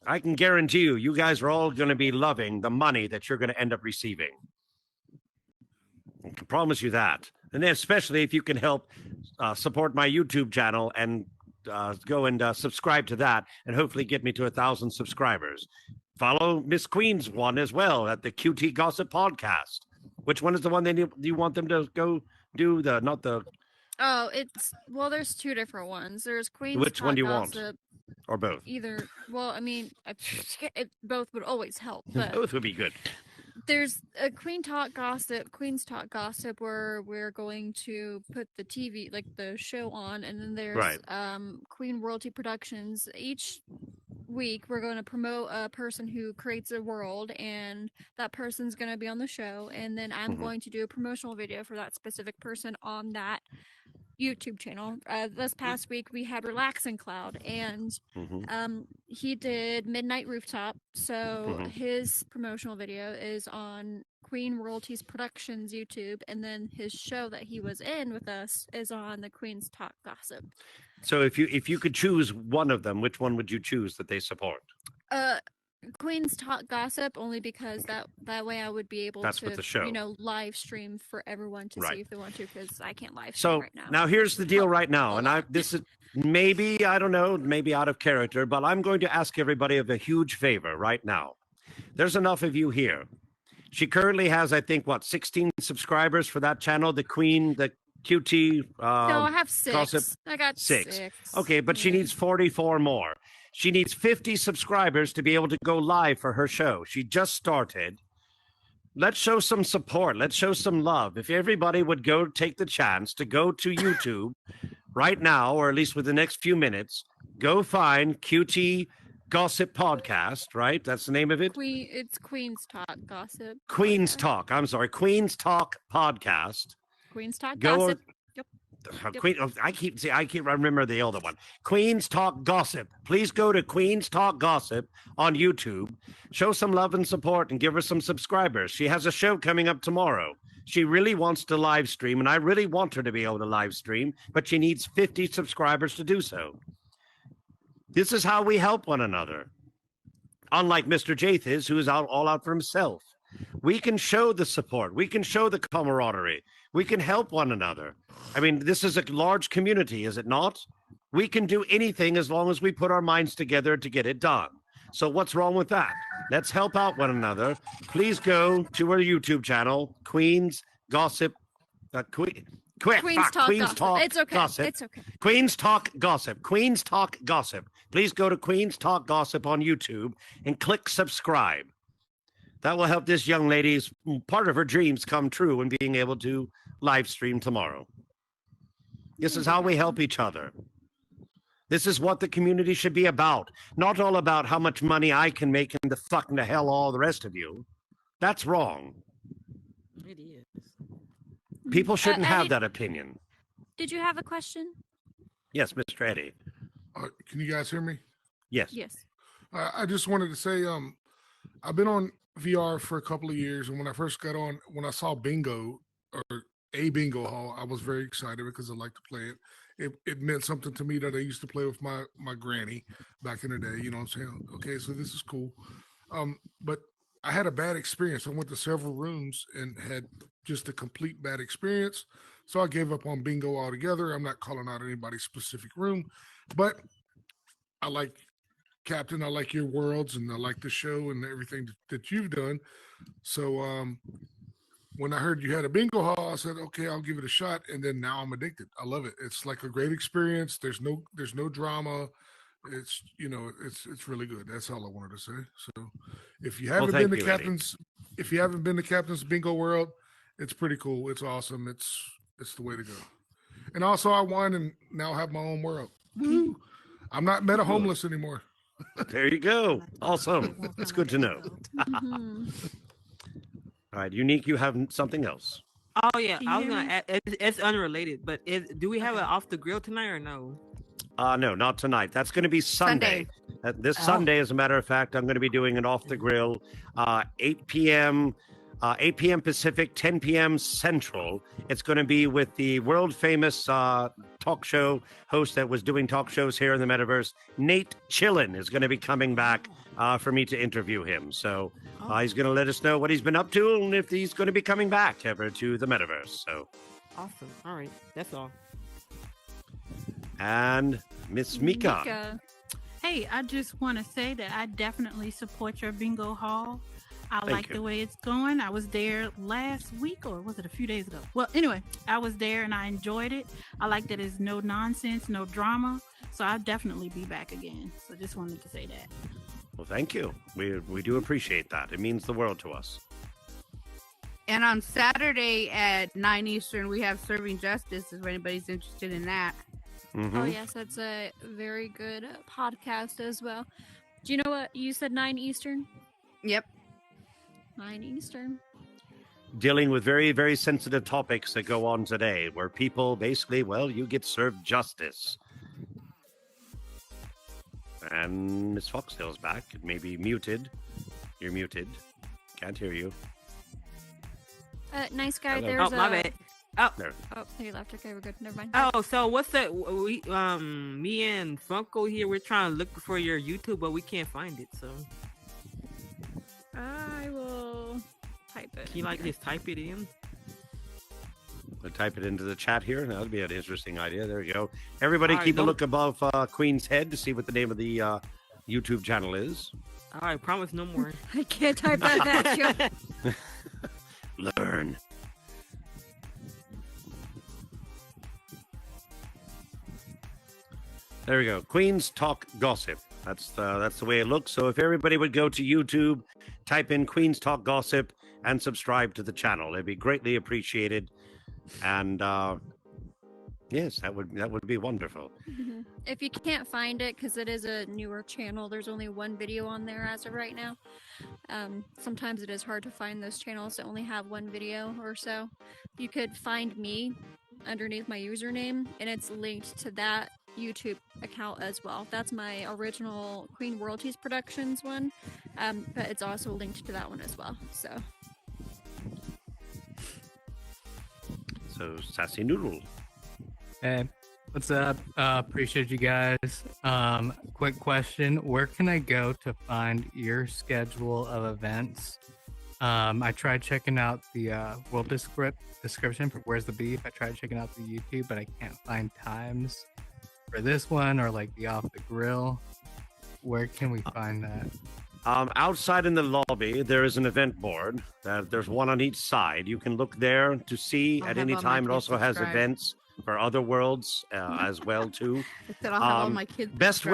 I can guarantee you guys are all going to be loving the money that you're going to end up receiving. I can promise you that. And then especially if you can help support my YouTube channel and go and subscribe to that and hopefully get me to 1,000 subscribers. Follow Miss Queen's one as well at the QT Gossip Podcast. Which one is the one do you want them to go do? Oh, there's 2 different ones. There's Queen's Which one do you want? Gossip. Or both? Either, well, I mean, both would always help. But Both would be good. There's a Queen's Talk Gossip, where we're going to put the TV, like the show on, and then there's Right. Queen Royalty Productions. Each week we're going to promote a person who creates a world, and that person's going to be on the show, and then I'm going to do a promotional video for that specific person on that YouTube channel. This past week we had Relaxing Cloud, and he did Midnight Rooftop, so his promotional video is on Queen Royalties Productions YouTube, and then his show that he was in with us is on the Queen's Talk Gossip. So if you could choose one of them, which one would you choose that they support? Queen's Talk Gossip, only because that way I would be able That's to, with the show. live stream for everyone to see if they want to, because I can't live stream So right now. now here's the deal right now, and this is maybe, I don't know, maybe out of character, but I'm going to ask everybody of a huge favor right now. There's enough of you here. She currently has, I think, 16 subscribers for that channel, the Queen, the QT. No, I have 6. Gossip. I got 6. Okay, but she needs 44 more. She needs 50 subscribers to be able to go live for her show. She just started. Let's show some support. Let's show some love. If everybody would go take the chance to go to YouTube right now, or at least with the next few minutes, go find QT Gossip Podcast, right? That's the name of it? It's Queen's Talk Gossip. Queen's Talk. I'm sorry. Queen's Talk Podcast. Queen's Talk Go Gossip. Queen, I keep remember the other one. Queen's Talk Gossip. Please go to Queen's Talk Gossip on YouTube. Show some love and support and give her some subscribers. She has a show coming up tomorrow. She really wants to live stream, and I really want her to be able to live stream, but she needs 50 subscribers to do so. This is how we help one another. Unlike Mr. Jthizz, who is all out for himself. We can show the support. We can show the camaraderie. We can help one another. I mean, this is a large community, is it not? We can do anything as long as we put our minds together to get it done. So what's wrong with that? Let's help out one another. Please go to our YouTube channel, Queen's Gossip. Queen's Talk It's okay. Gossip. It's okay. Queen's Talk Gossip. Queen's Talk Gossip. Please go to Queen's Talk Gossip on YouTube and click subscribe. That will help this young lady's part of her dreams come true in being able to live stream tomorrow. This is how we help each other. This is what the community should be about. Not all about how much money I can make and the fucking to hell all the rest of you. That's wrong. It is. People shouldn't have Eddie, that opinion. Did you have a question? Yes, Mr. Eddie. Can you guys hear me? Yes. Yes. I just wanted to say, I've been on VR for a couple of years, and when I first got on, when I saw bingo or a bingo hall, I was very excited because I like to play it. It meant something to me that I used to play with my granny back in the day. You know what I'm saying? Okay, so this is cool. But I had a bad experience. I went to several rooms and had just a complete bad experience. So I gave up on bingo altogether. I'm not calling out anybody's specific room, but I like Captain, I like your worlds and I like the show and everything that you've done. So when I heard you had a bingo hall, I said, okay, I'll give it a shot. And then now I'm addicted. I love it. It's like a great experience. There's no drama. It's, it's really good. That's all I wanted to say. So if you haven't been to Captain's, if you haven't been to Captain's Bingo World, it's pretty cool. It's awesome. It's the way to go. And also I won and now have my own world. Woo! I'm not meta homeless anymore. There you go. Awesome. That's good to know. All right, Unique, you have something else. Oh yeah, I was gonna add, it's unrelated, but do we have it off the grill tonight or no? No, not tonight. That's going to be Sunday. This Sunday, as a matter of fact, I'm going to be doing it off the grill, 8 p.m. 8 p.m. Pacific, 10 p.m. Central. It's going to be with the world famous talk show host that was doing talk shows here in the metaverse. Nate Chillin is going to be coming back for me to interview him. So he's going to let us know what he's been up to and if he's going to be coming back ever to the metaverse. So awesome. All right, that's all. And Miss Mika. Hey, I just want to say that I definitely support your bingo hall. I like the way it's going. I was there last week, or was it a few days ago? Well, anyway, I was there and I enjoyed it. I like that it's no nonsense, no drama. So I'll definitely be back again. So just wanted to say that. Well, thank you. We do appreciate that. It means the world to us. And on Saturday at 9 Eastern, we have Serving Justice, if anybody's interested in that. Mm-hmm. Oh, yes, that's a very good podcast as well. Do you know what you said? 9 Eastern. Yep. 9 Eastern. Dealing with very, very sensitive topics that go on today, where people basically, well, you get served justice. And Miss Foxtail's back. It may be muted. You're muted. Can't hear you. Nice guy. Hello. There's my bad. Oh. There. Oh, he left. Okay, we're good. Never mind. Oh, so what's that? We me and Funko here. We're trying to look for your YouTube, but we can't find it. So I will type it. can you like just type it in? We'll type it into the chat here. That would be an interesting idea. There you go. Everybody, All right, keep a no- look above Queen's head to see what the name of the YouTube channel is. All right, promise no more. I can't type that fast. Learn. There we go. Queens Talk Gossip. That's the way it looks. So if everybody would go to YouTube, type in Queens Talk Gossip, and subscribe to the channel, it'd be greatly appreciated. And yes, that would be wonderful. If you can't find it, because it is a newer channel, there's only one video on there as of right now. Sometimes it is hard to find those channels that only have one video or so. You could find me underneath my username, and it's linked to that YouTube account as well. That's my original Queen Royalties Productions one, but it's also linked to that one as well. So Sassy Noodle. Hey, what's up? Appreciate you guys. Quick question: where can I go to find your schedule of events? I tried checking out the world description for Where's the Beef. I tried checking out the YouTube, but I can't find times for this one or like the Off the Grill. Where can we find that? Outside in the lobby, there is an event board. There's one on each side. You can look there to see I'll at have any all my time. It kids also has subscribe. events for other worlds as well too. I said I'll have all my kids Best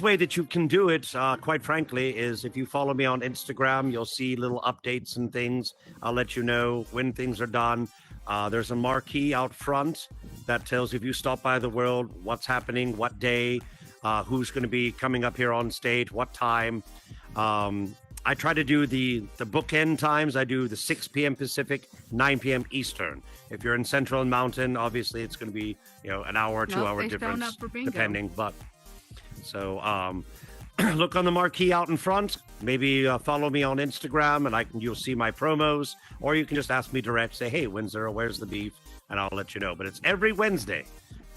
way that you can do it, quite frankly, is if you follow me on Instagram. You'll see little updates and things. I'll let you know when things are done. There's a marquee out front that tells if you stop by the world, what's happening, what day, who's going to be coming up here on stage, what time. I try to do the bookend times. I do the 6 p.m. Pacific, 9 p.m. Eastern. If you're in Central and Mountain, obviously it's going to be an hour or 2 hour they showing difference, up for bingo. depending. But so look on the marquee out in front. Maybe follow me on Instagram, and you'll see my promos. Or you can just ask me direct. Say, hey, when's there? Where's the beef? And I'll let you know. But it's every Wednesday.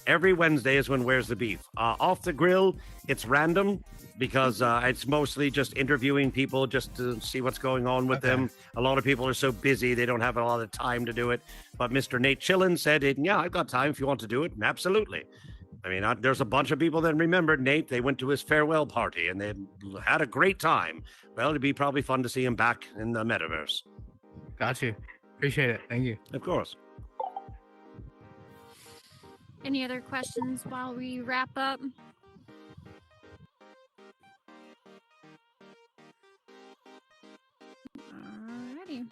Every Wednesday is when Where's the Beef. Off the Grill, it's random because it's mostly just interviewing people just to see what's going on with them. A lot of people are so busy, they don't have a lot of time to do it. But Mr. Nate Chillin said, yeah, I've got time if you want to do it. And absolutely. I mean, there's a bunch of people that remembered Nate. They went to his farewell party and they had a great time. Well, it'd be probably fun to see him back in the metaverse. Got you. Appreciate it. Thank you. Of course. Any other questions while we wrap up? Alrighty.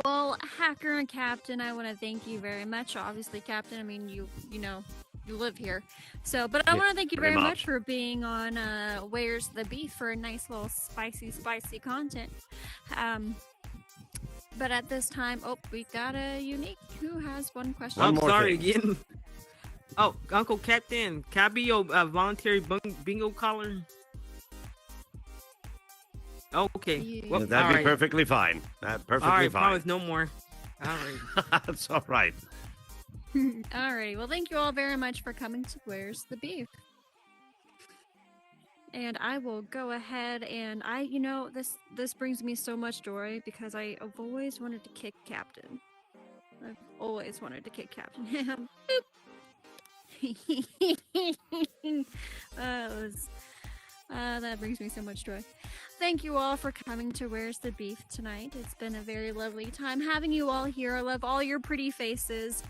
Well, Hacker and Captain, I want to thank you very much. Obviously, Captain, I mean, you live here. So, but I want to thank you very much for being on Where's the Beef for a nice little spicy content. But at this time, we've got a Unique who has one question. I'm sorry again. Oh, Uncle Captain, can I be your voluntary bingo caller? Okay. Well, That'd be perfectly fine. Perfectly all right, fine. promise no more. All right. That's all right. Alrighty, well, thank you all very much for coming to Where's the Beef? And I will go ahead and this brings me so much joy because I've always wanted to kick Captain. I've always wanted to kick Captain. Boop. That brings me so much joy. Thank you all for coming to Where's the Beef tonight. It's been a very lovely time having you all here. I love all your pretty faces.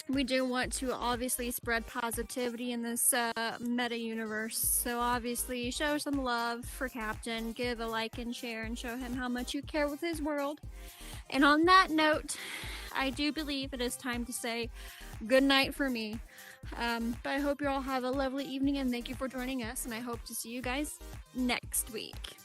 We do want to obviously spread positivity in this meta universe. So obviously show some love for Captain. Give a like and share and show him how much you care with his world. And on that note, I do believe it is time to say good night for me. But I hope you all have a lovely evening, and thank you for joining us, and I hope to see you guys next week.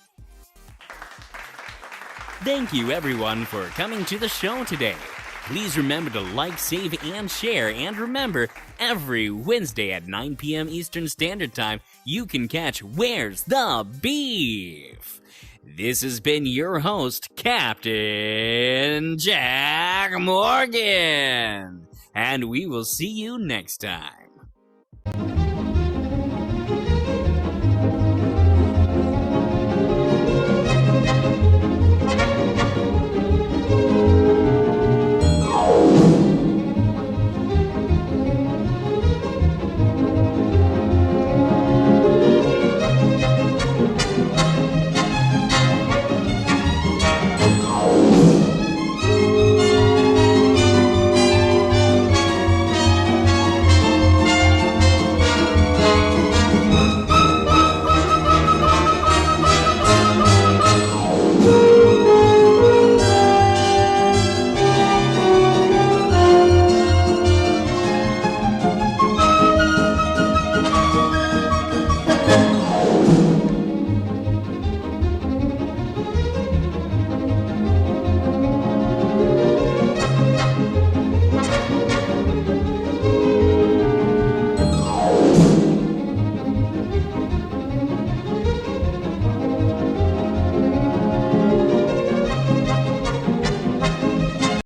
Thank you, everyone, for coming to the show today. Please remember to like, save, and share. And remember, every Wednesday at 9 p.m. Eastern Standard Time, you can catch Where's the Beef? This has been your host, Captain Jack Morgan. And we will see you next time.